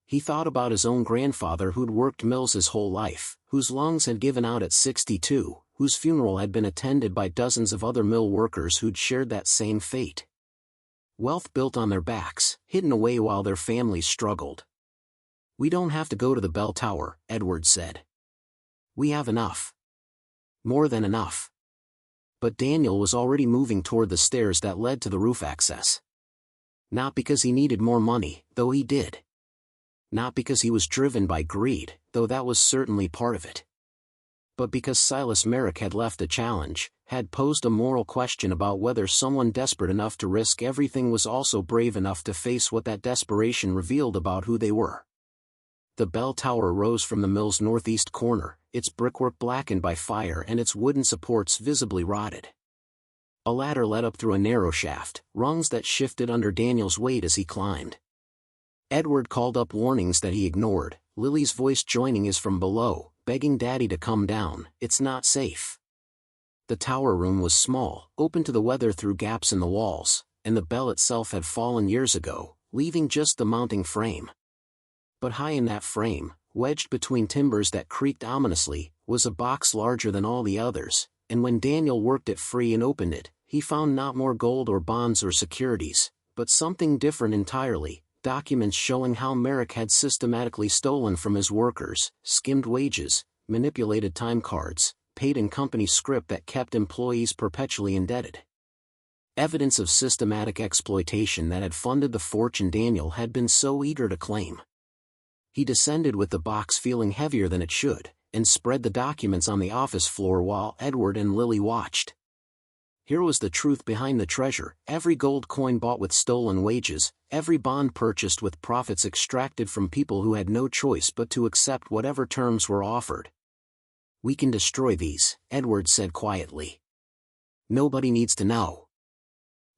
He thought about his own grandfather who'd worked mills his whole life, whose lungs had given out at 62, whose funeral had been attended by dozens of other mill workers who'd shared that same fate. Wealth built on their backs, hidden away while their families struggled. "We don't have to go to the bell tower," Edward said. "We have enough. More than enough." But Daniel was already moving toward the stairs that led to the roof access. Not because he needed more money, though he did. Not because he was driven by greed, though that was certainly part of it. But because Silas Merrick had left a challenge, had posed a moral question about whether someone desperate enough to risk everything was also brave enough to face what that desperation revealed about who they were. The bell tower rose from the mill's northeast corner, its brickwork blackened by fire and its wooden supports visibly rotted. A ladder led up through a narrow shaft, rungs that shifted under Daniel's weight as he climbed. Edward called up warnings that he ignored, Lily's voice joining his from below, begging Daddy to come down. "It's not safe." The tower room was small, open to the weather through gaps in the walls, and the bell itself had fallen years ago, leaving just the mounting frame. But high in that frame, wedged between timbers that creaked ominously, was a box larger than all the others, and when Daniel worked it free and opened it, he found not more gold or bonds or securities, but something different entirely: documents showing how Merrick had systematically stolen from his workers, skimmed wages, manipulated time cards, paid in company script that kept employees perpetually indebted. Evidence of systematic exploitation that had funded the fortune Daniel had been so eager to claim. He descended with the box feeling heavier than it should, and spread the documents on the office floor while Edward and Lily watched. Here was the truth behind the treasure: every gold coin bought with stolen wages, every bond purchased with profits extracted from people who had no choice but to accept whatever terms were offered. "We can destroy these," Edward said quietly. "Nobody needs to know."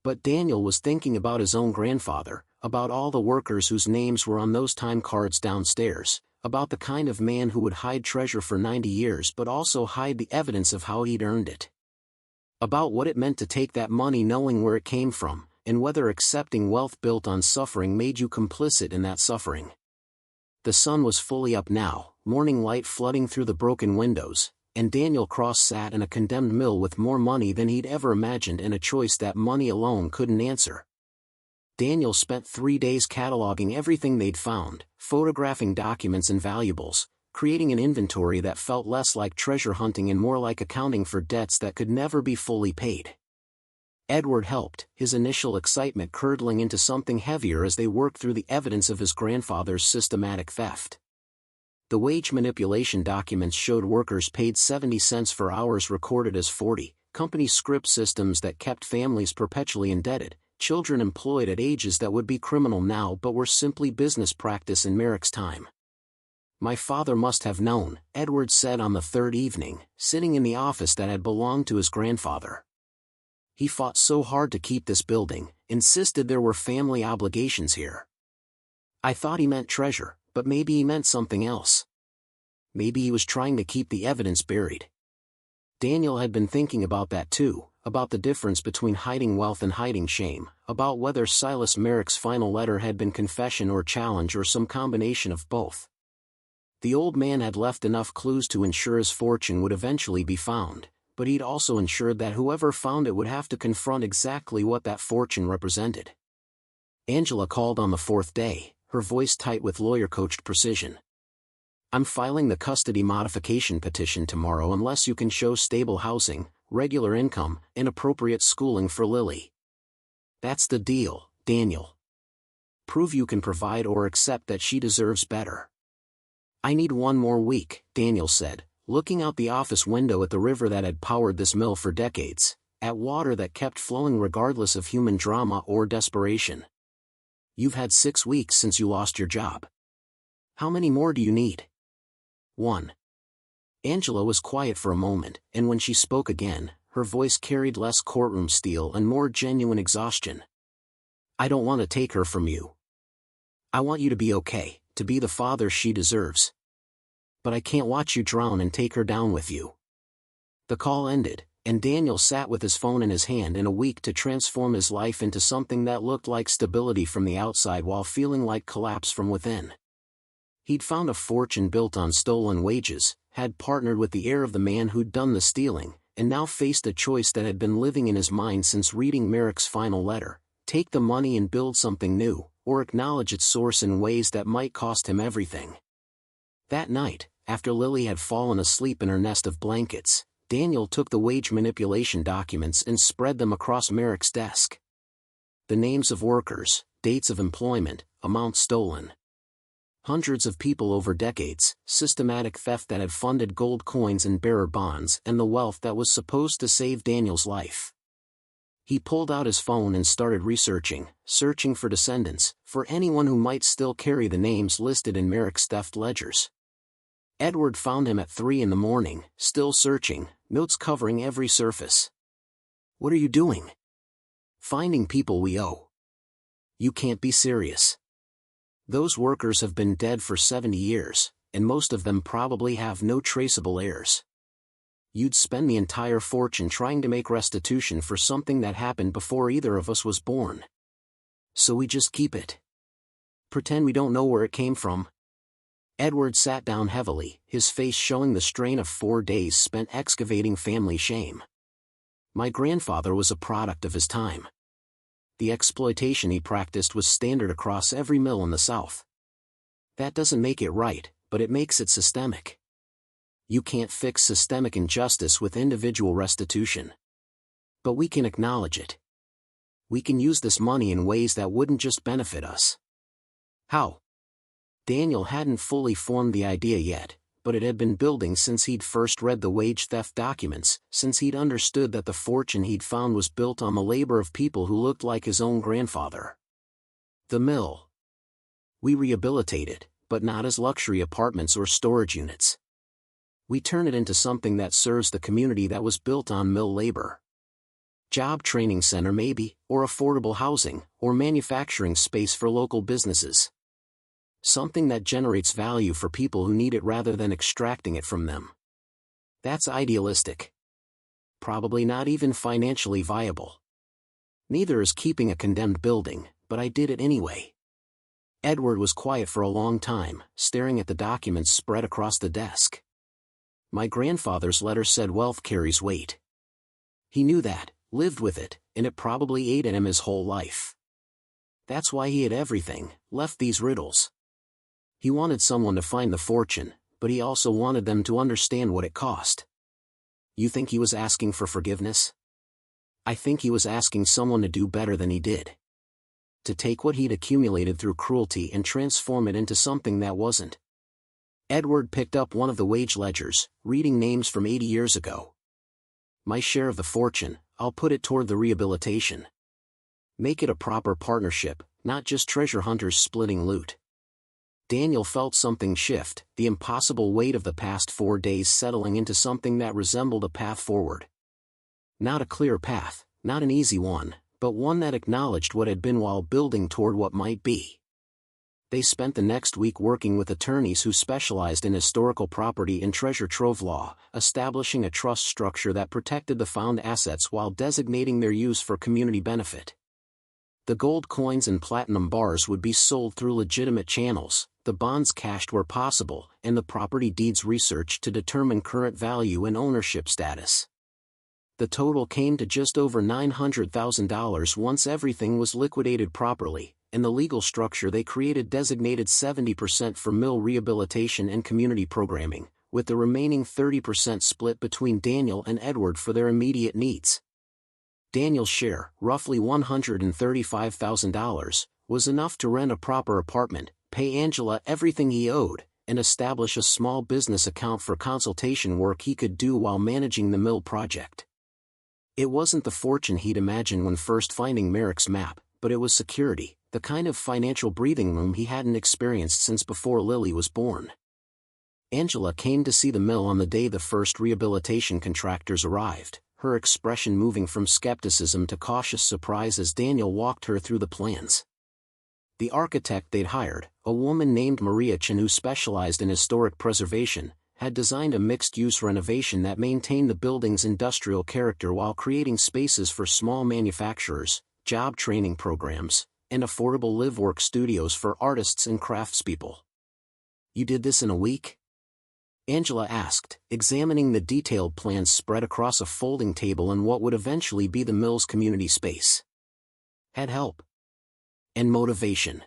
But Daniel was thinking about his own grandfather, about all the workers whose names were on those time cards downstairs, about the kind of man who would hide treasure for 90 years but also hide the evidence of how he'd earned it. About what it meant to take that money knowing where it came from, and whether accepting wealth built on suffering made you complicit in that suffering. The sun was fully up now, morning light flooding through the broken windows, and Daniel Cross sat in a condemned mill with more money than he'd ever imagined and a choice that money alone couldn't answer. Daniel spent 3 days cataloging everything they'd found, photographing documents and valuables, creating an inventory that felt less like treasure hunting and more like accounting for debts that could never be fully paid. Edward helped, his initial excitement curdling into something heavier as they worked through the evidence of his grandfather's systematic theft. The wage manipulation documents showed workers paid 70 cents for hours recorded as 40, company script systems that kept families perpetually indebted, children employed at ages that would be criminal now but were simply business practice in Merrick's time. "My father must have known," Edward said on the third evening, sitting in the office that had belonged to his grandfather. "He fought so hard to keep this building, insisted there were family obligations here. I thought he meant treasure, but maybe he meant something else. Maybe he was trying to keep the evidence buried." Daniel had been thinking about that too, about the difference between hiding wealth and hiding shame, about whether Silas Merrick's final letter had been confession or challenge or some combination of both. The old man had left enough clues to ensure his fortune would eventually be found, but he'd also ensured that whoever found it would have to confront exactly what that fortune represented. Angela called on the fourth day, her voice tight with lawyer-coached precision. "I'm filing the custody modification petition tomorrow unless you can show stable housing, regular income, and appropriate schooling for Lily." "That's the deal, Daniel. Prove you can provide or accept that she deserves better." "I need 1 more week," Daniel said, looking out the office window at the river that had powered this mill for decades, at water that kept flowing regardless of human drama or desperation. "You've had 6 weeks since you lost your job. How many more do you need?" "1. Angela was quiet for a moment, and when she spoke again, her voice carried less courtroom steel and more genuine exhaustion. "I don't want to take her from you. I want you to be okay, to be the father she deserves. But I can't watch you drown and take her down with you." The call ended, and Daniel sat with his phone in his hand in a week to transform his life into something that looked like stability from the outside while feeling like collapse from within. He'd found a fortune built on stolen wages, had partnered with the heir of the man who'd done the stealing, and now faced a choice that had been living in his mind since reading Merrick's final letter: take the money and build something new, or acknowledge its source in ways that might cost him everything. That night, after Lily had fallen asleep in her nest of blankets, Daniel took the wage manipulation documents and spread them across Merrick's desk. The names of workers, dates of employment, amounts stolen. Hundreds of people over decades, systematic theft that had funded gold coins and bearer bonds, and the wealth that was supposed to save Daniel's life. He pulled out his phone and started searching for descendants, for anyone who might still carry the names listed in Merrick's theft ledgers. Edward found him at 3 a.m, still searching, notes covering every surface. "What are you doing?" "Finding people we owe." "You can't be serious. Those workers have been dead for 70 years, and most of them probably have no traceable heirs. You'd spend the entire fortune trying to make restitution for something that happened before either of us was born. So we just keep it. Pretend we don't know where it came from." Edward sat down heavily, his face showing the strain of 4 days spent excavating family shame. "My grandfather was a product of his time. The exploitation he practiced was standard across every mill in the South. That doesn't make it right, but it makes it systemic. You can't fix systemic injustice with individual restitution. But we can acknowledge it. We can use this money in ways that wouldn't just benefit us." "How?" Daniel hadn't fully formed the idea yet, but it had been building since he'd first read the wage theft documents, since he'd understood that the fortune he'd found was built on the labor of people who looked like his own grandfather. "The mill. We rehabilitate it, but not as luxury apartments or storage units. We turn it into something that serves the community that was built on mill labor. Job training center maybe, or affordable housing, or manufacturing space for local businesses. Something that generates value for people who need it rather than extracting it from them. That's idealistic. Probably not even financially viable. Neither is keeping a condemned building, but I did it anyway." Edward was quiet for a long time, staring at the documents spread across the desk. "My grandfather's letter said wealth carries weight. He knew that, lived with it, and it probably ate at him his whole life. That's why he hid everything, left these riddles. He wanted someone to find the fortune, but he also wanted them to understand what it cost." "You think he was asking for forgiveness?" "I think he was asking someone to do better than he did. To take what he'd accumulated through cruelty and transform it into something that wasn't." Edward picked up one of the wage ledgers, reading names from 80 years ago. "My share of the fortune, I'll put it toward the rehabilitation. Make it a proper partnership, not just treasure hunters splitting loot." Daniel felt something shift, the impossible weight of the past 4 days settling into something that resembled a path forward. Not a clear path, not an easy one, but one that acknowledged what had been while building toward what might be. They spent the next week working with attorneys who specialized in historical property and treasure trove law, establishing a trust structure that protected the found assets while designating their use for community benefit. The gold coins and platinum bars would be sold through legitimate channels, the bonds cashed where possible, and the property deeds researched to determine current value and ownership status. The total came to just over $900,000 once everything was liquidated properly, and the legal structure they created designated 70% for mill rehabilitation and community programming, with the remaining 30% split between Daniel and Edward for their immediate needs. Daniel's share, roughly $135,000, was enough to rent a proper apartment, pay Angela everything he owed, and establish a small business account for consultation work he could do while managing the mill project. It wasn't the fortune he'd imagined when first finding Merrick's map, but it was security, the kind of financial breathing room he hadn't experienced since before Lily was born. Angela came to see the mill on the day the first rehabilitation contractors arrived, her expression moving from skepticism to cautious surprise as Daniel walked her through the plans. The architect they'd hired, a woman named Maria Chen who specialized in historic preservation, had designed a mixed-use renovation that maintained the building's industrial character while creating spaces for small manufacturers, job training programs, and affordable live-work studios for artists and craftspeople. You did this in a week? Angela asked, examining the detailed plans spread across a folding table in what would eventually be the mill's community space. Had help. And motivation.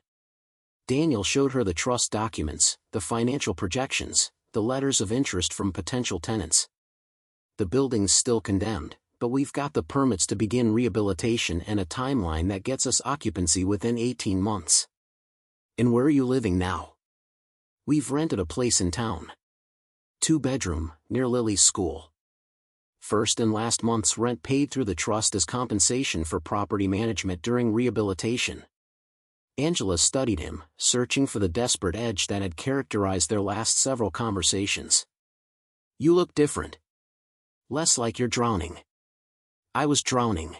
Daniel showed her the trust documents, the financial projections, the letters of interest from potential tenants. The building's still condemned, but we've got the permits to begin rehabilitation and a timeline that gets us occupancy within 18 months. And where are you living now? We've rented a place in town. 2-bedroom, near Lily's school. First and last month's rent paid through the trust as compensation for property management during rehabilitation. Angela studied him, searching for the desperate edge that had characterized their last several conversations. You look different. Less like you're drowning. I was drowning.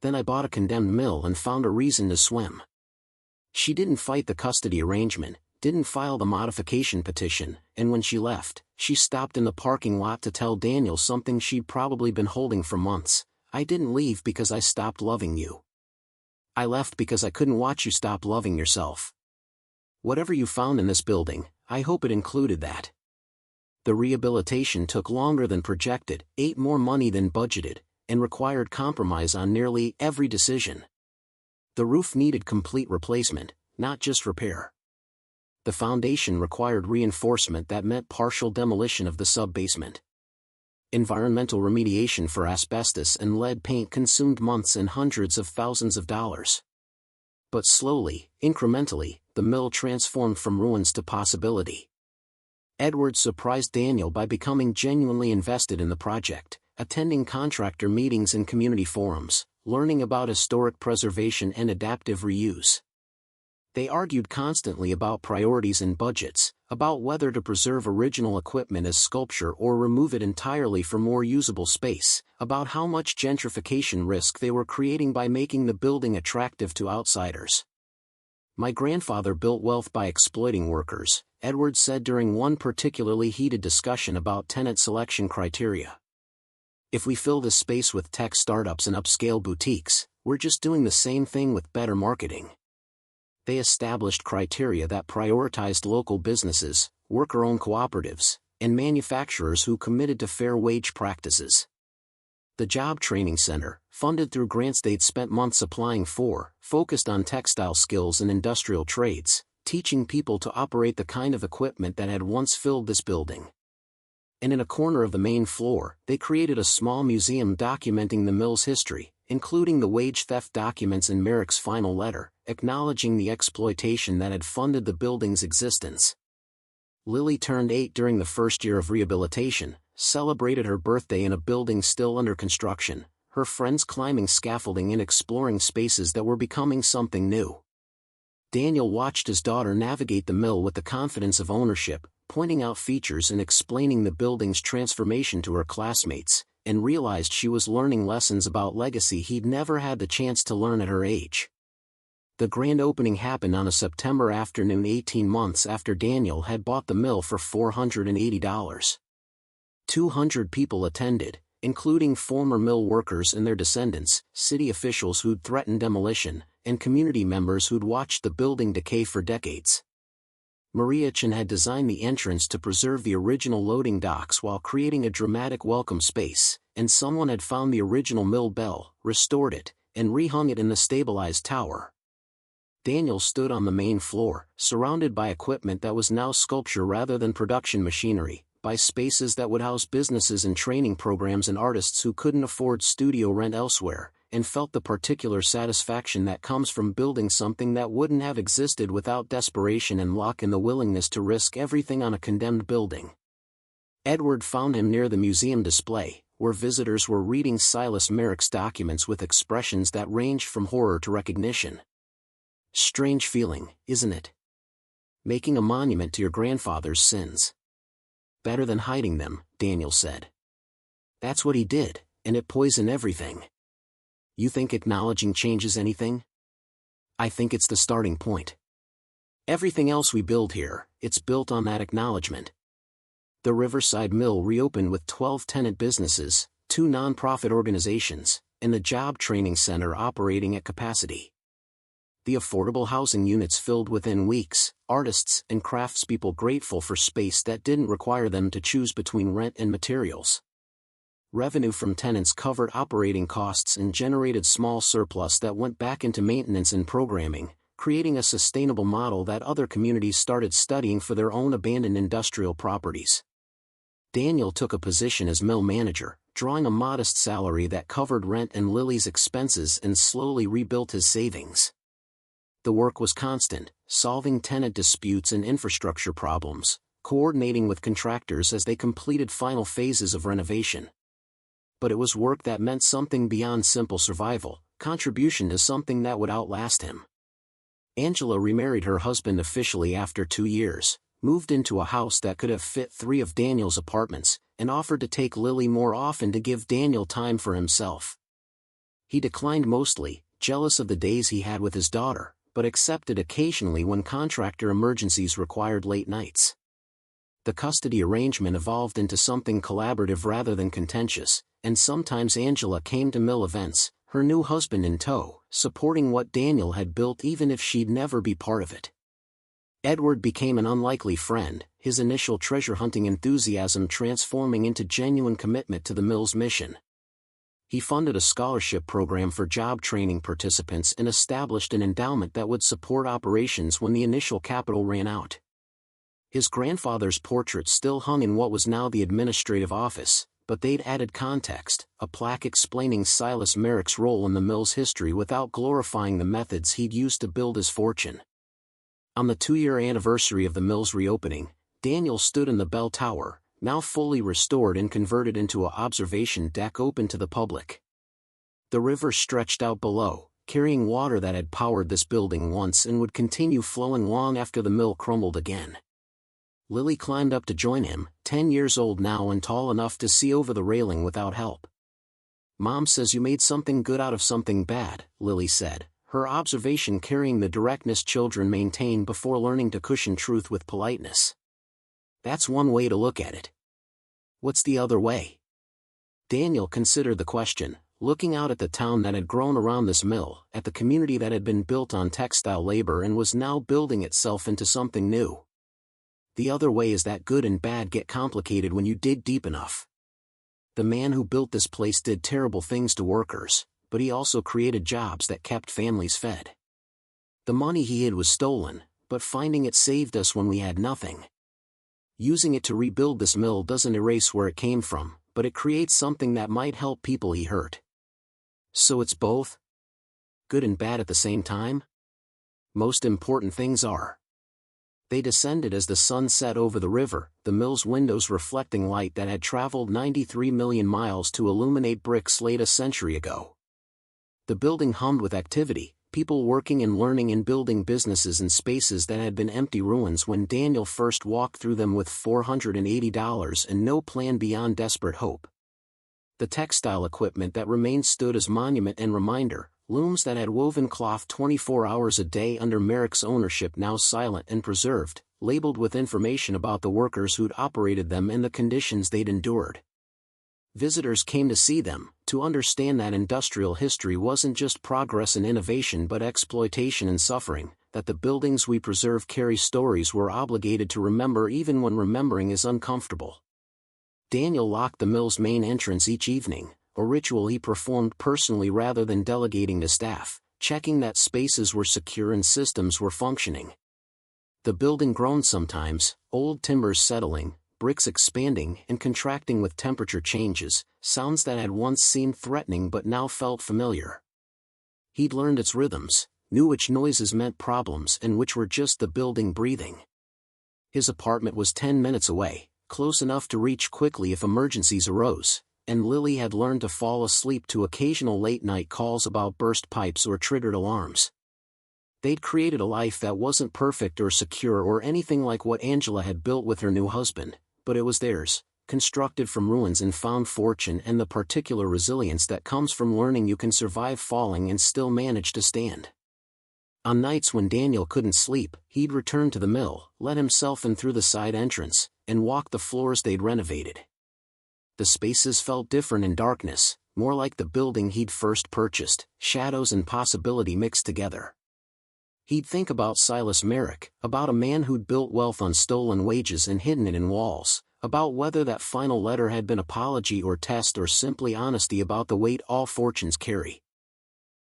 Then I bought a condemned mill and found a reason to swim. She didn't fight the custody arrangement, didn't file the modification petition, and when she left, she stopped in the parking lot to tell Daniel something she'd probably been holding for months. I didn't leave because I stopped loving you. I left because I couldn't watch you stop loving yourself. Whatever you found in this building, I hope it included that. The rehabilitation took longer than projected, ate more money than budgeted, and required compromise on nearly every decision. The roof needed complete replacement, not just repair. The foundation required reinforcement that meant partial demolition of the sub-basement. Environmental remediation for asbestos and lead paint consumed months and hundreds of thousands of dollars. But slowly, incrementally, the mill transformed from ruins to possibility. Edward surprised Daniel by becoming genuinely invested in the project, attending contractor meetings and community forums, learning about historic preservation and adaptive reuse. They argued constantly about priorities and budgets, about whether to preserve original equipment as sculpture or remove it entirely for more usable space, about how much gentrification risk they were creating by making the building attractive to outsiders. My grandfather built wealth by exploiting workers, Edward said during one particularly heated discussion about tenant selection criteria. If we fill this space with tech startups and upscale boutiques, we're just doing the same thing with better marketing. They established criteria that prioritized local businesses, worker-owned cooperatives, and manufacturers who committed to fair wage practices. The Job Training Center, funded through grants they'd spent months applying for, focused on textile skills and industrial trades, teaching people to operate the kind of equipment that had once filled this building. And in a corner of the main floor, they created a small museum documenting the mill's history, including the wage theft documents and Merrick's final letter, acknowledging the exploitation that had funded the building's existence. Lily turned 8 during the first year of rehabilitation, celebrated her birthday in a building still under construction, her friends climbing scaffolding and exploring spaces that were becoming something new. Daniel watched his daughter navigate the mill with the confidence of ownership, pointing out features and explaining the building's transformation to her classmates, and realized she was learning lessons about legacy he'd never had the chance to learn at her age. The grand opening happened on a September afternoon 18 months after Daniel had bought the mill for $480. 200 people attended, including former mill workers and their descendants, city officials who'd threatened demolition, and community members who'd watched the building decay for decades. Maria Chen had designed the entrance to preserve the original loading docks while creating a dramatic welcome space, and someone had found the original mill bell, restored it, and rehung it in the stabilized tower. Daniel stood on the main floor, surrounded by equipment that was now sculpture rather than production machinery, by spaces that would house businesses and training programs and artists who couldn't afford studio rent elsewhere, and felt the particular satisfaction that comes from building something that wouldn't have existed without desperation and luck and the willingness to risk everything on a condemned building. Edward found him near the museum display, where visitors were reading Silas Merrick's documents with expressions that ranged from horror to recognition. Strange feeling, isn't it? Making a monument to your grandfather's sins. Better than hiding them, Daniel said. That's what he did, and it poisoned everything. You think acknowledging changes anything? I think it's the starting point. Everything else we build here, it's built on that acknowledgement. The Riverside Mill reopened with 12 tenant businesses, 2 nonprofit organizations, and the Job Training Center operating at capacity. The affordable housing units filled within weeks, artists and craftspeople grateful for space that didn't require them to choose between rent and materials. Revenue from tenants covered operating costs and generated small surplus that went back into maintenance and programming, creating a sustainable model that other communities started studying for their own abandoned industrial properties. Daniel took a position as mill manager, drawing a modest salary that covered rent and Lily's expenses and slowly rebuilt his savings. The work was constant, solving tenant disputes and infrastructure problems, coordinating with contractors as they completed final phases of renovation. But it was work that meant something beyond simple survival, contribution to something that would outlast him. Angela remarried her husband officially after 2 years, moved into a house that could have fit 3 of Daniel's apartments, and offered to take Lily more often to give Daniel time for himself. He declined mostly, jealous of the days he had with his daughter, but accepted occasionally when contractor emergencies required late nights. The custody arrangement evolved into something collaborative rather than contentious, and sometimes Angela came to mill events, her new husband in tow, supporting what Daniel had built even if she'd never be part of it. Edward became an unlikely friend, his initial treasure-hunting enthusiasm transforming into genuine commitment to the mill's mission. He funded a scholarship program for job training participants and established an endowment that would support operations when the initial capital ran out. His grandfather's portrait still hung in what was now the administrative office, but they'd added context, a plaque explaining Silas Merrick's role in the mill's history without glorifying the methods he'd used to build his fortune. On the 2-year anniversary of the mill's reopening, Daniel stood in the bell tower, now fully restored and converted into an observation deck open to the public. The river stretched out below, carrying water that had powered this building once and would continue flowing long after the mill crumbled again. Lily climbed up to join him, 10 years old now and tall enough to see over the railing without help. "Mom says you made something good out of something bad," Lily said, her observation carrying the directness children maintain before learning to cushion truth with politeness. "That's one way to look at it. What's the other way?" Daniel considered the question, looking out at the town that had grown around this mill, at the community that had been built on textile labor and was now building itself into something new. "The other way is that good and bad get complicated when you dig deep enough. The man who built this place did terrible things to workers, but he also created jobs that kept families fed. The money he hid was stolen, but finding it saved us when we had nothing. Using it to rebuild this mill doesn't erase where it came from, but it creates something that might help people he hurt. So it's both? Good and bad at the same time? Most important things are." They descended as the sun set over the river, the mill's windows reflecting light that had traveled 93 million miles to illuminate bricks laid a century ago. The building hummed with activity, people working and learning and building businesses in spaces that had been empty ruins when Daniel first walked through them with $480 and no plan beyond desperate hope. The textile equipment that remained stood as monument and reminder, looms that had woven cloth 24 hours a day under Merrick's ownership now silent and preserved, labeled with information about the workers who'd operated them and the conditions they'd endured. Visitors came to see them, to understand that industrial history wasn't just progress and innovation but exploitation and suffering, that the buildings we preserve carry stories we're obligated to remember even when remembering is uncomfortable. Daniel locked the mill's main entrance each evening, a ritual he performed personally rather than delegating to staff, checking that spaces were secure and systems were functioning. The building groaned sometimes, old timbers settling, bricks expanding and contracting with temperature changes, sounds that had once seemed threatening but now felt familiar. He'd learned its rhythms, knew which noises meant problems and which were just the building breathing. His apartment was 10 minutes away, close enough to reach quickly if emergencies arose, and Lily had learned to fall asleep to occasional late-night calls about burst pipes or triggered alarms. They'd created a life that wasn't perfect or secure or anything like what Angela had built with her new husband, but it was theirs, constructed from ruins and found fortune and the particular resilience that comes from learning you can survive falling and still manage to stand. On nights when Daniel couldn't sleep, he'd return to the mill, let himself in through the side entrance, and walk the floors they'd renovated. The spaces felt different in darkness, more like the building he'd first purchased, shadows and possibility mixed together. He'd think about Silas Merrick, about a man who'd built wealth on stolen wages and hidden it in walls, about whether that final letter had been apology or test or simply honesty about the weight all fortunes carry.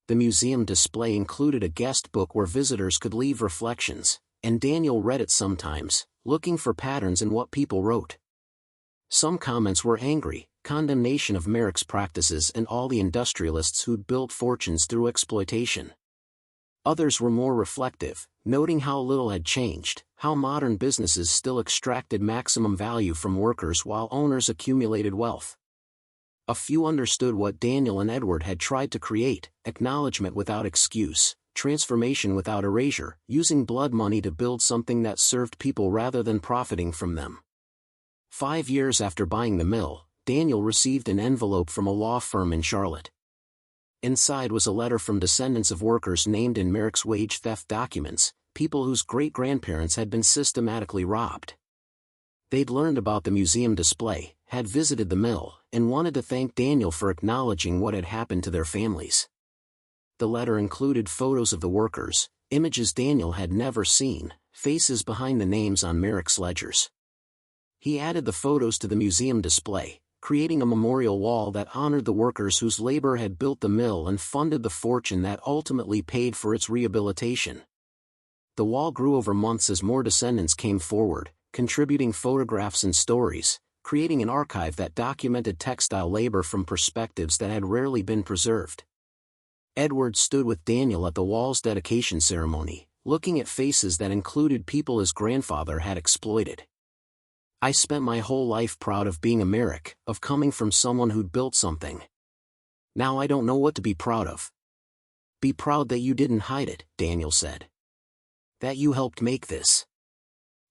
The museum display included a guest book where visitors could leave reflections, and Daniel read it sometimes, looking for patterns in what people wrote. Some comments were angry, condemnation of Merrick's practices and all the industrialists who'd built fortunes through exploitation. Others were more reflective, noting how little had changed, how modern businesses still extracted maximum value from workers while owners accumulated wealth. A few understood what Daniel and Edward had tried to create: acknowledgement without excuse, transformation without erasure, using blood money to build something that served people rather than profiting from them. 5 years after buying the mill, Daniel received an envelope from a law firm in Charlotte. Inside was a letter from descendants of workers named in Merrick's wage theft documents, people whose great-grandparents had been systematically robbed. They'd learned about the museum display, had visited the mill, and wanted to thank Daniel for acknowledging what had happened to their families. The letter included photos of the workers, images Daniel had never seen, faces behind the names on Merrick's ledgers. He added the photos to the museum display, creating a memorial wall that honored the workers whose labor had built the mill and funded the fortune that ultimately paid for its rehabilitation. The wall grew over months as more descendants came forward, contributing photographs and stories, creating an archive that documented textile labor from perspectives that had rarely been preserved. Edward stood with Daniel at the wall's dedication ceremony, looking at faces that included people his grandfather had exploited. "I spent my whole life proud of being a Merrick, of coming from someone who'd built something. Now I don't know what to be proud of." "Be proud that you didn't hide it," Daniel said. "That you helped make this."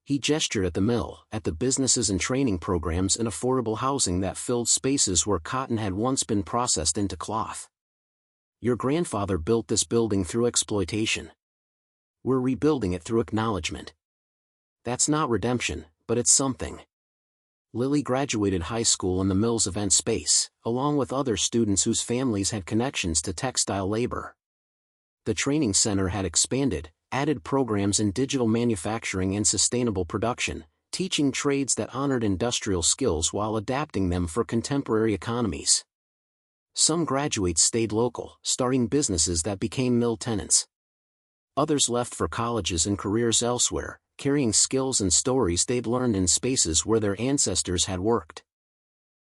He gestured at the mill, at the businesses and training programs and affordable housing that filled spaces where cotton had once been processed into cloth. "Your grandfather built this building through exploitation. We're rebuilding it through acknowledgement. That's not redemption, but it's something." Lily graduated high school in the mill's event space, along with other students whose families had connections to textile labor. The training center had expanded, added programs in digital manufacturing and sustainable production, teaching trades that honored industrial skills while adapting them for contemporary economies. Some graduates stayed local, starting businesses that became mill tenants. Others left for colleges and careers elsewhere, carrying skills and stories they'd learned in spaces where their ancestors had worked.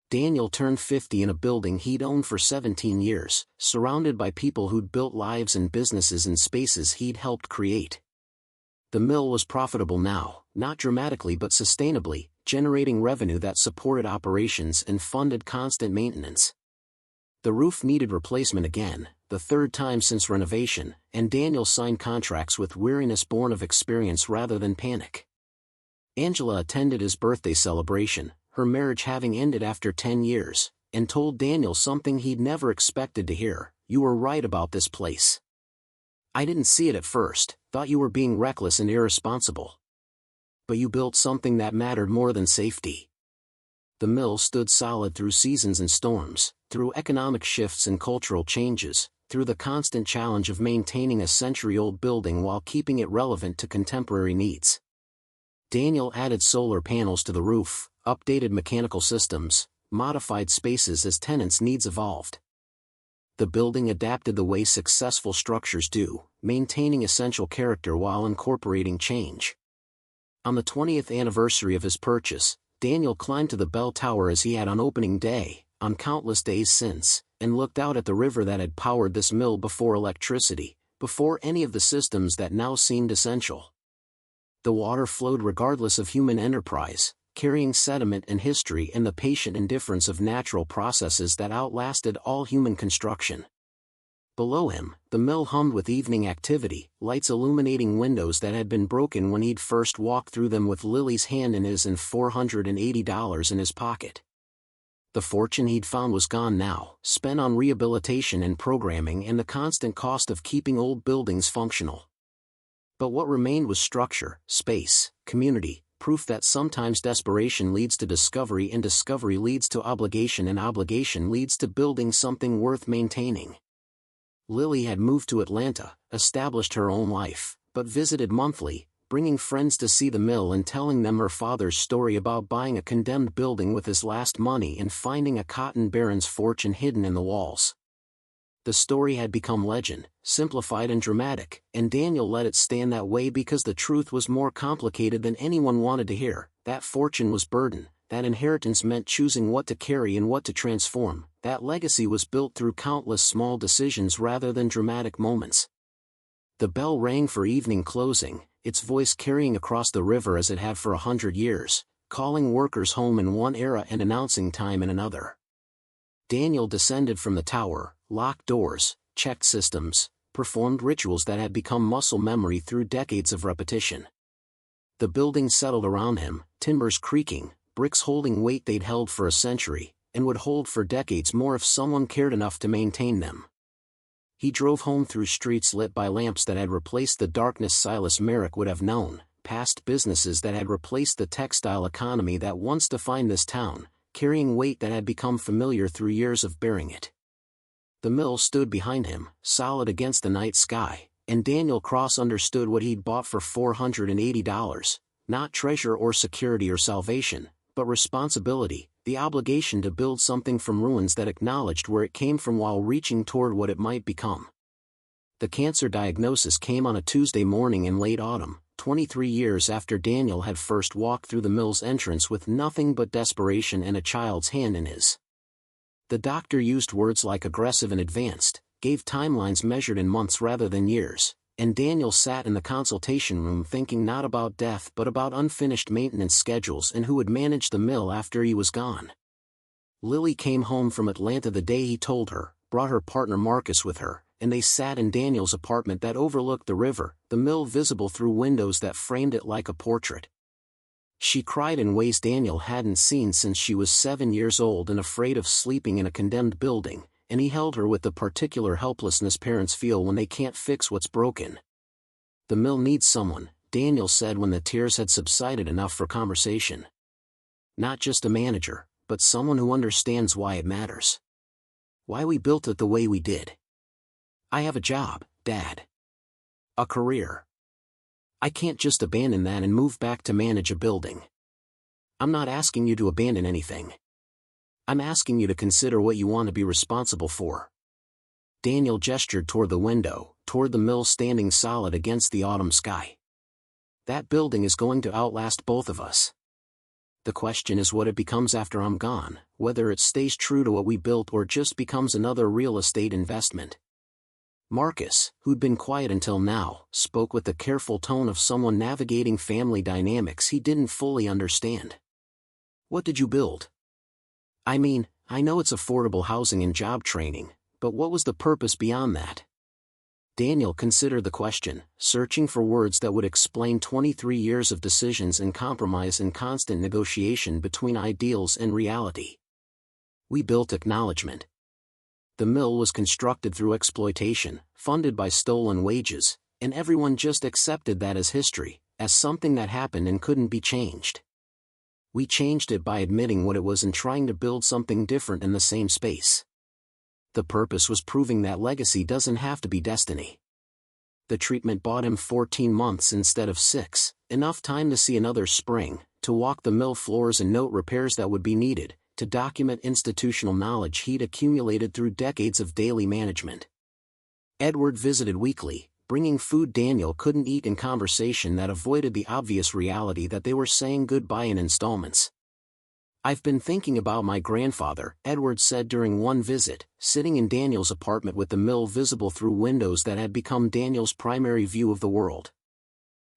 Daniel turned 50 in a building he'd owned for 17 years, surrounded by people who'd built lives and businesses in spaces he'd helped create. The mill was profitable now, not dramatically but sustainably, generating revenue that supported operations and funded constant maintenance. The roof needed replacement again, the third time since renovation, and Daniel signed contracts with weariness born of experience rather than panic. Angela attended his birthday celebration, her marriage having ended after 10 years, and told Daniel something he'd never expected to hear: "You were right about this place. I didn't see it at first, thought you were being reckless and irresponsible. But you built something that mattered more than safety." The mill stood solid through seasons and storms, through economic shifts and cultural changes, through the constant challenge of maintaining a century-old building while keeping it relevant to contemporary needs. Daniel added solar panels to the roof, updated mechanical systems, modified spaces as tenants' needs evolved. The building adapted the way successful structures do, maintaining essential character while incorporating change. On the 20th anniversary of his purchase, Daniel climbed to the bell tower as he had on opening day, on countless days since, and looked out at the river that had powered this mill before electricity, before any of the systems that now seemed essential. The water flowed regardless of human enterprise, carrying sediment and history and the patient indifference of natural processes that outlasted all human construction. Below him, the mill hummed with evening activity, lights illuminating windows that had been broken when he'd first walked through them with Lily's hand in his and $480 in his pocket. The fortune he'd found was gone now, spent on rehabilitation and programming and the constant cost of keeping old buildings functional. But what remained was structure, space, community, proof that sometimes desperation leads to discovery and discovery leads to obligation and obligation leads to building something worth maintaining. Lily had moved to Atlanta, established her own life, but visited monthly, bringing friends to see the mill and telling them her father's story about buying a condemned building with his last money and finding a cotton baron's fortune hidden in the walls. The story had become legend, simplified and dramatic, and Daniel let it stand that way because the truth was more complicated than anyone wanted to hear. That fortune was burden, that inheritance meant choosing what to carry and what to transform, that legacy was built through countless small decisions rather than dramatic moments. The bell rang for evening closing, its voice carrying across the river as it had for 100 years, calling workers home in one era and announcing time in another. Daniel descended from the tower, locked doors, checked systems, performed rituals that had become muscle memory through decades of repetition. The building settled around him, timbers creaking, bricks holding weight they'd held for a century, and would hold for decades more if someone cared enough to maintain them. He drove home through streets lit by lamps that had replaced the darkness Silas Merrick would have known, past businesses that had replaced the textile economy that once defined this town, carrying weight that had become familiar through years of bearing it. The mill stood behind him, solid against the night sky, and Daniel Cross understood what he'd bought for $480, not treasure or security or salvation, but responsibility, the obligation to build something from ruins that acknowledged where it came from while reaching toward what it might become. The cancer diagnosis came on a Tuesday morning in late autumn, 23 years after Daniel had first walked through the mill's entrance with nothing but desperation and a child's hand in his. The doctor used words like aggressive and advanced, gave timelines measured in months rather than years, and Daniel sat in the consultation room thinking not about death but about unfinished maintenance schedules and who would manage the mill after he was gone. Lily came home from Atlanta the day he told her, brought her partner Marcus with her, and they sat in Daniel's apartment that overlooked the river, the mill visible through windows that framed it like a portrait. She cried in ways Daniel hadn't seen since she was 7 years old and afraid of sleeping in a condemned building, and he held her with the particular helplessness parents feel when they can't fix what's broken. "The mill needs someone," Daniel said when the tears had subsided enough for conversation. "Not just a manager, but someone who understands why it matters. Why we built it the way we did. I have a job, Dad. A career. I can't just abandon that and move back to manage a building. I'm not asking you to abandon anything. I'm asking you to consider what you want to be responsible for." Daniel gestured toward the window, toward the mill standing solid against the autumn sky. "That building is going to outlast both of us. The question is what it becomes after I'm gone, whether it stays true to what we built or just becomes another real estate investment." Marcus, who'd been quiet until now, spoke with the careful tone of someone navigating family dynamics he didn't fully understand. "What did you build? I mean, I know it's affordable housing and job training, but what was the purpose beyond that?" Daniel considered the question, searching for words that would explain 23 years of decisions and compromise and constant negotiation between ideals and reality. "We built acknowledgement. The mill was constructed through exploitation, funded by stolen wages, and everyone just accepted that as history, as something that happened and couldn't be changed. We changed it by admitting what it was and trying to build something different in the same space. The purpose was proving that legacy doesn't have to be destiny." The treatment bought him 14 months instead of 6, enough time to see another spring, to walk the mill floors and note repairs that would be needed, to document institutional knowledge he'd accumulated through decades of daily management. Edward visited weekly, bringing food Daniel couldn't eat and conversation that avoided the obvious reality that they were saying goodbye in installments. "I've been thinking about my grandfather," Edward said during one visit, sitting in Daniel's apartment with the mill visible through windows that had become Daniel's primary view of the world.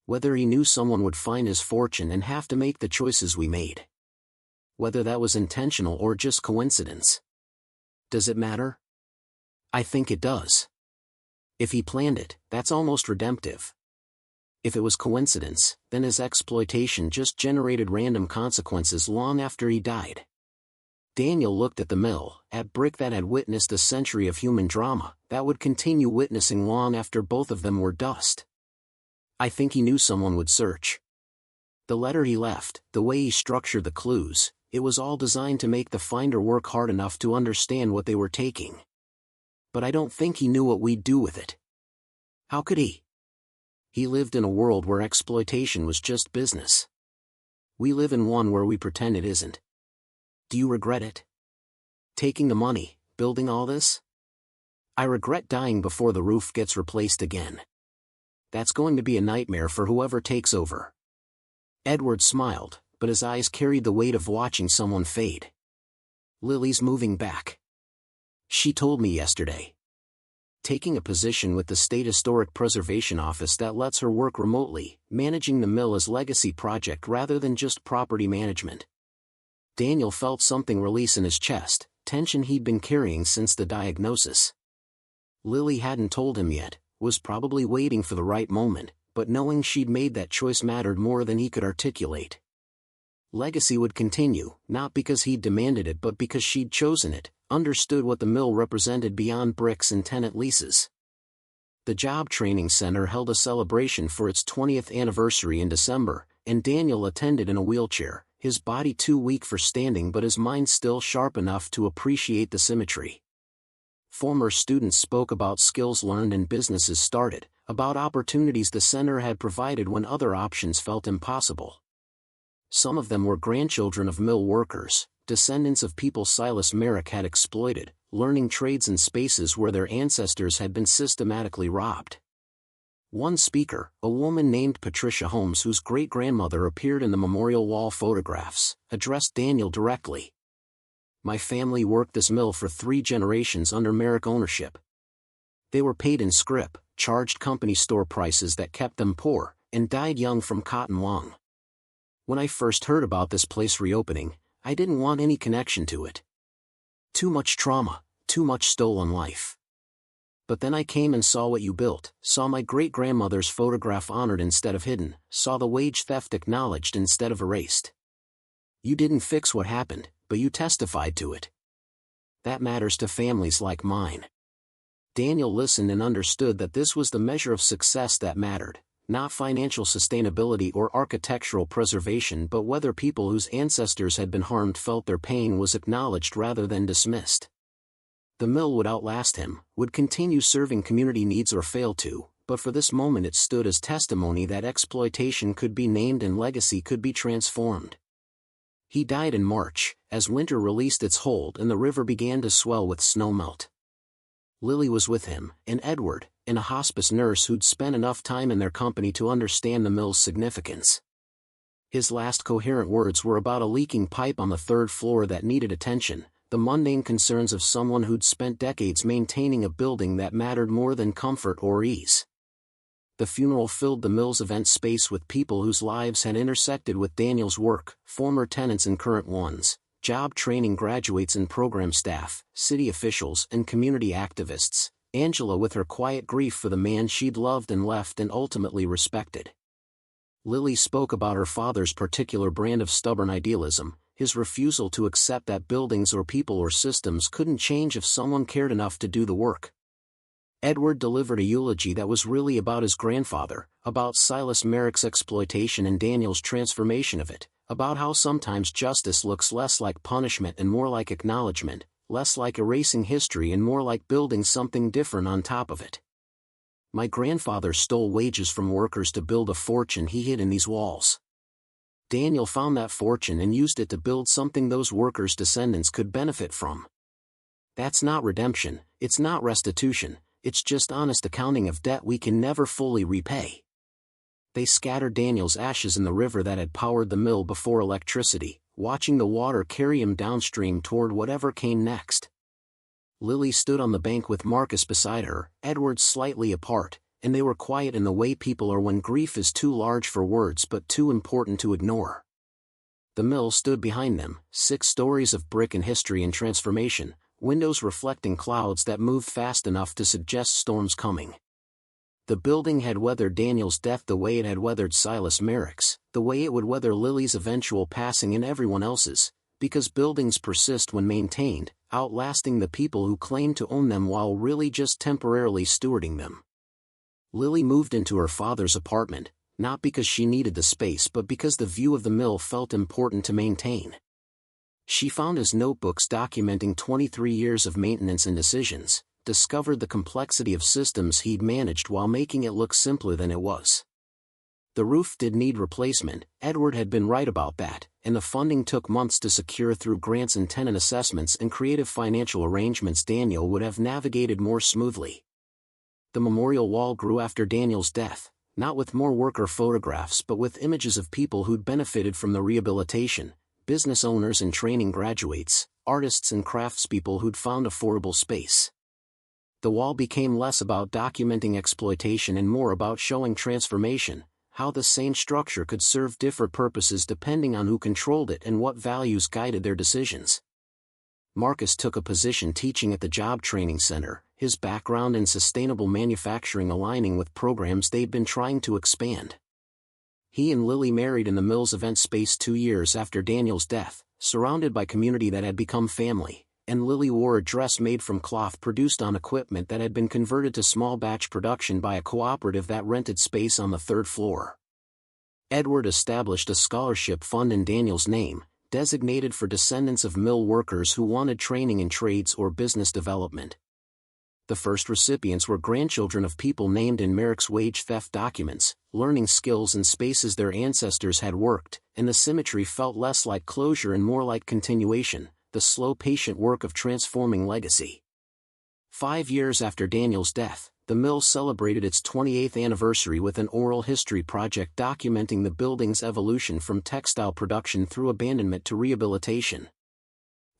"Whether he knew someone would find his fortune and have to make the choices we made. Whether that was intentional or just coincidence. Does it matter? I think it does. If he planned it, that's almost redemptive. If it was coincidence, then his exploitation just generated random consequences long after he died." Daniel looked at the mill, at brick that had witnessed a century of human drama, that would continue witnessing long after both of them were dust. "I think he knew someone would search. The letter he left, the way he structured the clues, it was all designed to make the finder work hard enough to understand what they were taking. But I don't think he knew what we'd do with it. How could he? He lived in a world where exploitation was just business. We live in one where we pretend it isn't. Do you regret it? Taking the money, building all this? I regret dying before the roof gets replaced again. That's going to be a nightmare for whoever takes over. Edward smiled, but his eyes carried the weight of watching someone fade. Lily's moving back. She told me yesterday. Taking a position with the State Historic Preservation Office that lets her work remotely, managing the mill as legacy project rather than just property management. Daniel felt something release in his chest, tension he'd been carrying since the diagnosis. Lily hadn't told him yet, was probably waiting for the right moment, but knowing she'd made that choice mattered more than he could articulate. Legacy would continue, not because he'd demanded it but because she'd chosen it, understood what the mill represented beyond bricks and tenant leases. The Job Training Center held a celebration for its 20th anniversary in December, and Daniel attended in a wheelchair, his body too weak for standing but his mind still sharp enough to appreciate the symmetry. Former students spoke about skills learned and businesses started, about opportunities the center had provided when other options felt impossible. Some of them were grandchildren of mill workers, descendants of people Silas Merrick had exploited, learning trades in spaces where their ancestors had been systematically robbed. One speaker, a woman named Patricia Holmes whose great-grandmother appeared in the memorial wall photographs, addressed Daniel directly. My family worked this mill for 3 generations under Merrick ownership. They were paid in scrip, charged company store prices that kept them poor, and died young from cotton lung. When I first heard about this place reopening, I didn't want any connection to it. Too much trauma, too much stolen life. But then I came and saw what you built, saw my great-grandmother's photograph honored instead of hidden, saw the wage theft acknowledged instead of erased. You didn't fix what happened, but you testified to it. That matters to families like mine. Daniel listened and understood that this was the measure of success that mattered, not financial sustainability or architectural preservation but whether people whose ancestors had been harmed felt their pain was acknowledged rather than dismissed. The mill would outlast him, would continue serving community needs or fail to, but for this moment it stood as testimony that exploitation could be named and legacy could be transformed. He died in March, as winter released its hold and the river began to swell with snowmelt. Lily was with him, and Edward, and a hospice nurse who'd spent enough time in their company to understand the mill's significance. His last coherent words were about a leaking pipe on the 3rd floor that needed attention, the mundane concerns of someone who'd spent decades maintaining a building that mattered more than comfort or ease. The funeral filled the mill's event space with people whose lives had intersected with Daniel's work, former tenants and current ones, job training graduates and program staff, city officials and community activists, Angela with her quiet grief for the man she'd loved and left and ultimately respected. Lily spoke about her father's particular brand of stubborn idealism, his refusal to accept that buildings or people or systems couldn't change if someone cared enough to do the work. Edward delivered a eulogy that was really about his grandfather, about Silas Merrick's exploitation and Daniel's transformation of it, about how sometimes justice looks less like punishment and more like acknowledgement, less like erasing history and more like building something different on top of it. My grandfather stole wages from workers to build a fortune he hid in these walls. Daniel found that fortune and used it to build something those workers' descendants could benefit from. That's not redemption, it's not restitution. It's just honest accounting of debt we can never fully repay. They scattered Daniel's ashes in the river that had powered the mill before electricity, watching the water carry him downstream toward whatever came next. Lily stood on the bank with Marcus beside her, Edward slightly apart, and they were quiet in the way people are when grief is too large for words but too important to ignore. The mill stood behind them, 6 stories of brick and history and transformation, windows reflecting clouds that moved fast enough to suggest storms coming. The building had weathered Daniel's death the way it had weathered Silas Merrick's, the way it would weather Lily's eventual passing and everyone else's, because buildings persist when maintained, outlasting the people who claim to own them while really just temporarily stewarding them. Lily moved into her father's apartment, not because she needed the space but because the view of the mill felt important to maintain. She found his notebooks documenting 23 years of maintenance and decisions, discovered the complexity of systems he'd managed while making it look simpler than it was. The roof did need replacement. Edward had been right about that, and the funding took months to secure through grants and tenant assessments and creative financial arrangements Daniel would have navigated more smoothly. The memorial wall grew after Daniel's death, not with more worker photographs but with images of people who'd benefited from the rehabilitation, business owners and training graduates, artists and craftspeople who'd found affordable space. The wall became less about documenting exploitation and more about showing transformation, how the same structure could serve different purposes depending on who controlled it and what values guided their decisions. Marcus took a position teaching at the Job Training Center, his background in sustainable manufacturing aligning with programs they'd been trying to expand. He and Lily married in the mill's event space 2 years after Daniel's death, surrounded by community that had become family, and Lily wore a dress made from cloth produced on equipment that had been converted to small batch production by a cooperative that rented space on the 3rd floor. Edward established a scholarship fund in Daniel's name, designated for descendants of mill workers who wanted training in trades or business development. The first recipients were grandchildren of people named in Merrick's wage theft documents, learning skills and spaces their ancestors had worked, and the symmetry felt less like closure and more like continuation, the slow patient work of transforming legacy. 5 years after Daniel's death, the mill celebrated its 28th anniversary with an oral history project documenting the building's evolution from textile production through abandonment to rehabilitation.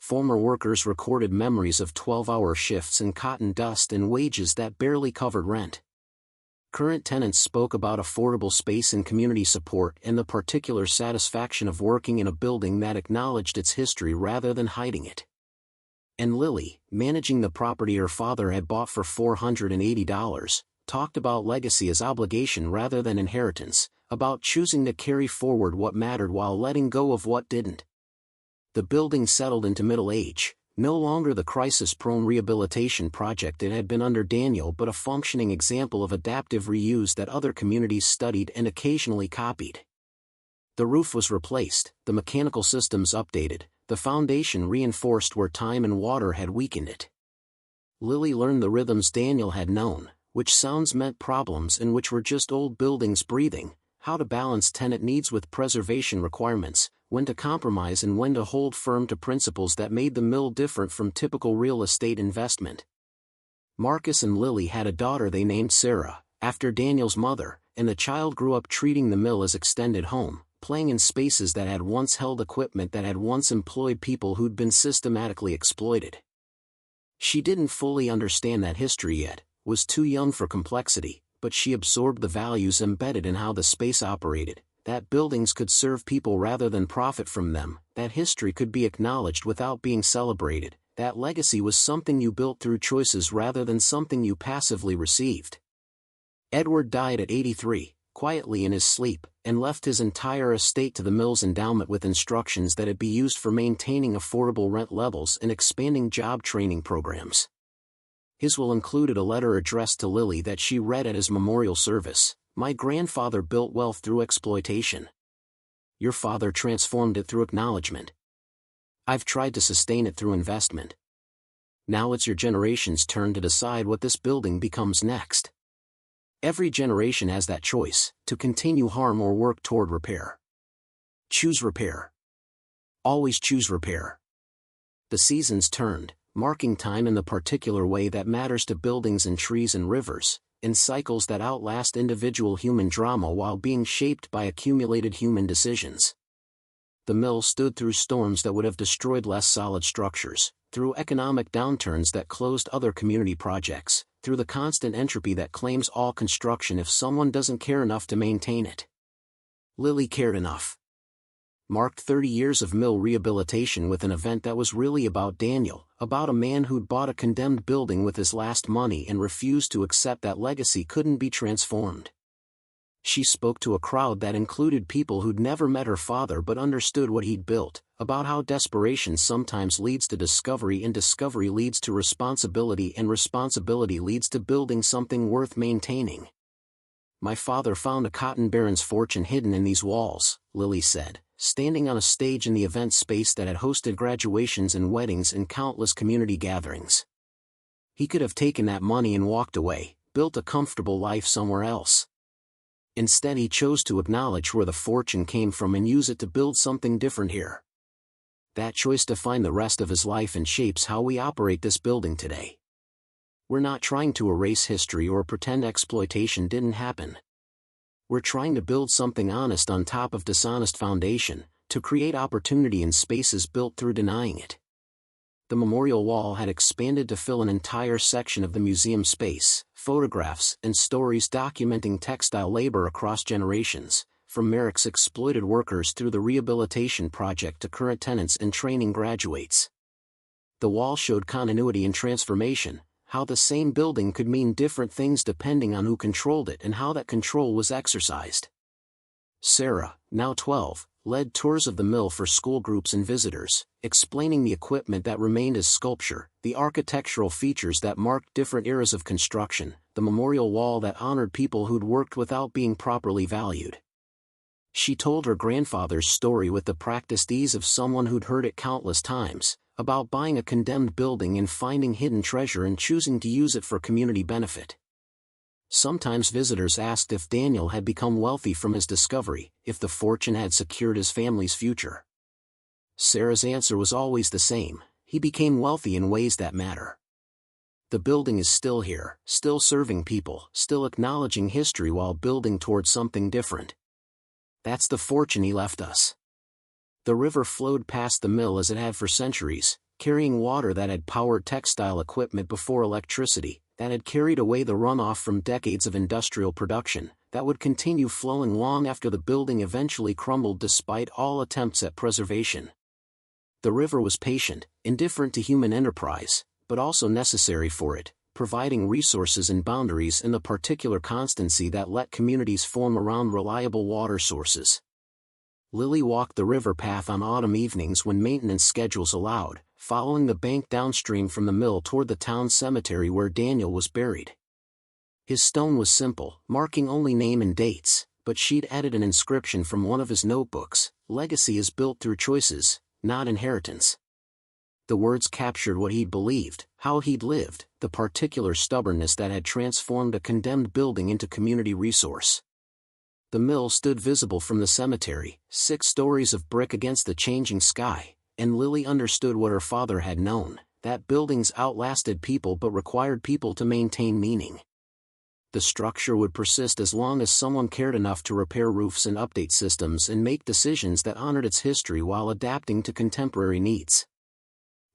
Former workers recorded memories of 12-hour shifts and cotton dust and wages that barely covered rent. Current tenants spoke about affordable space and community support and the particular satisfaction of working in a building that acknowledged its history rather than hiding it. And Lily, managing the property her father had bought for $480, talked about legacy as obligation rather than inheritance, about choosing to carry forward what mattered while letting go of what didn't. The building settled into middle age, no longer the crisis-prone rehabilitation project it had been under Daniel but a functioning example of adaptive reuse that other communities studied and occasionally copied. The roof was replaced, the mechanical systems updated, the foundation reinforced where time and water had weakened it. Lily learned the rhythms Daniel had known, which sounds meant problems and which were just old buildings breathing, how to balance tenant needs with preservation requirements, when to compromise and when to hold firm to principles that made the mill different from typical real estate investment. Marcus and Lily had a daughter they named Sarah, after Daniel's mother, and the child grew up treating the mill as extended home, playing in spaces that had once held equipment that had once employed people who'd been systematically exploited. She didn't fully understand that history yet, was too young for complexity, but she absorbed the values embedded in how the space operated, that buildings could serve people rather than profit from them, that history could be acknowledged without being celebrated, that legacy was something you built through choices rather than something you passively received. Edward died at 83, quietly in his sleep, and left his entire estate to the mill's endowment with instructions that it be used for maintaining affordable rent levels and expanding job training programs. His will included a letter addressed to Lily that she read at his memorial service. "My grandfather built wealth through exploitation. Your father transformed it through acknowledgement. I've tried to sustain it through investment. Now it's your generation's turn to decide what this building becomes next. Every generation has that choice, to continue harm or work toward repair. Choose repair. Always choose repair." The seasons turned, marking time in the particular way that matters to buildings and trees and rivers, in cycles that outlast individual human drama while being shaped by accumulated human decisions. The mill stood through storms that would have destroyed less solid structures, through economic downturns that closed other community projects, through the constant entropy that claims all construction if someone doesn't care enough to maintain it. Lily cared enough. Marked 30 years of mill rehabilitation with an event that was really about Daniel, about a man who'd bought a condemned building with his last money and refused to accept that legacy couldn't be transformed. She spoke to a crowd that included people who'd never met her father but understood what he'd built, about how desperation sometimes leads to discovery and discovery leads to responsibility and responsibility leads to building something worth maintaining. "My father found a cotton baron's fortune hidden in these walls," Lily said, standing on a stage in the event space that had hosted graduations and weddings and countless community gatherings. "He could have taken that money and walked away, built a comfortable life somewhere else. Instead he chose to acknowledge where the fortune came from and use it to build something different here. That choice defined the rest of his life and shapes how we operate this building today. We're not trying to erase history or pretend exploitation didn't happen. We're trying to build something honest on top of dishonest foundation, to create opportunity in spaces built through denying it. The memorial wall had expanded to fill an entire section of the museum space, photographs and stories documenting textile labor across generations, from Merrick's exploited workers through the rehabilitation project to current tenants and training graduates. The wall showed continuity and transformation, how the same building could mean different things depending on who controlled it and how that control was exercised. Sarah, now 12, led tours of the mill for school groups and visitors, explaining the equipment that remained as sculpture, the architectural features that marked different eras of construction, the memorial wall that honored people who'd worked without being properly valued. She told her grandfather's story with the practiced ease of someone who'd heard it countless times, about buying a condemned building and finding hidden treasure and choosing to use it for community benefit. Sometimes visitors asked if Daniel had become wealthy from his discovery, if the fortune had secured his family's future. Sarah's answer was always the same: he became wealthy in ways that matter. The building is still here, still serving people, still acknowledging history while building towards something different. That's the fortune he left us. The river flowed past the mill as it had for centuries, carrying water that had powered textile equipment before electricity, that had carried away the runoff from decades of industrial production, that would continue flowing long after the building eventually crumbled despite all attempts at preservation. The river was patient, indifferent to human enterprise, but also necessary for it, providing resources and boundaries and the particular constancy that let communities form around reliable water sources. Lily walked the river path on autumn evenings when maintenance schedules allowed, following the bank downstream from the mill toward the town cemetery where Daniel was buried. His stone was simple, marking only name and dates, but she'd added an inscription from one of his notebooks: "Legacy is built through choices, not inheritance." The words captured what he'd believed, how he'd lived, the particular stubbornness that had transformed a condemned building into community resource. The mill stood visible from the cemetery, 6 stories of brick against the changing sky, and Lily understood what her father had known, that buildings outlasted people but required people to maintain meaning. The structure would persist as long as someone cared enough to repair roofs and update systems and make decisions that honored its history while adapting to contemporary needs.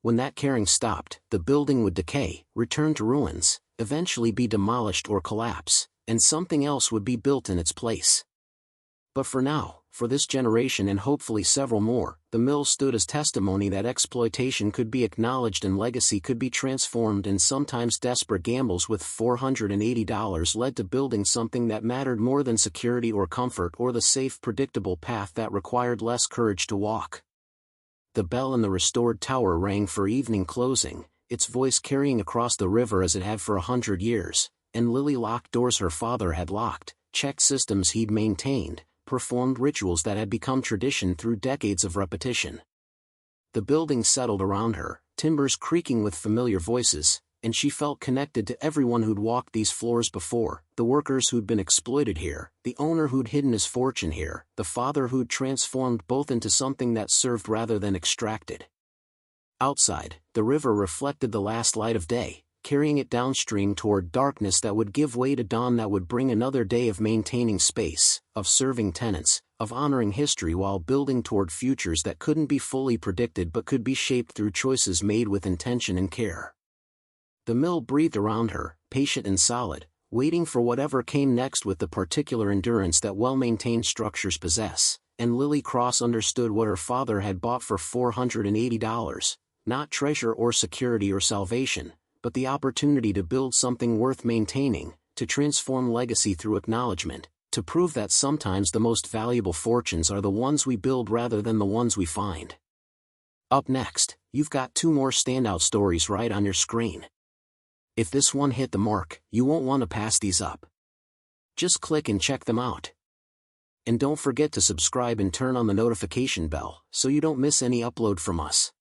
When that caring stopped, the building would decay, return to ruins, eventually be demolished or collapse, and something else would be built in its place. But for now, for this generation and hopefully several more, the mill stood as testimony that exploitation could be acknowledged and legacy could be transformed, and sometimes desperate gambles with $480 led to building something that mattered more than security or comfort or the safe, predictable path that required less courage to walk. The bell in the restored tower rang for evening closing, its voice carrying across the river as it had for 100 years, and Lily locked doors her father had locked, checked systems he'd maintained, performed rituals that had become tradition through decades of repetition. The building settled around her, timbers creaking with familiar voices, and she felt connected to everyone who'd walked these floors before, the workers who'd been exploited here, the owner who'd hidden his fortune here, the father who'd transformed both into something that served rather than extracted. Outside, the river reflected the last light of day, carrying it downstream toward darkness that would give way to dawn that would bring another day of maintaining space, of serving tenants, of honoring history while building toward futures that couldn't be fully predicted but could be shaped through choices made with intention and care. The mill breathed around her, patient and solid, waiting for whatever came next with the particular endurance that well-maintained structures possess, and Lily Cross understood what her father had bought for $480, not treasure or security or salvation, but the opportunity to build something worth maintaining, to transform legacy through acknowledgement, to prove that sometimes the most valuable fortunes are the ones we build rather than the ones we find. Up next, you've got 2 more standout stories right on your screen. If this one hit the mark, you won't want to pass these up. Just click and check them out. And don't forget to subscribe and turn on the notification bell so you don't miss any upload from us.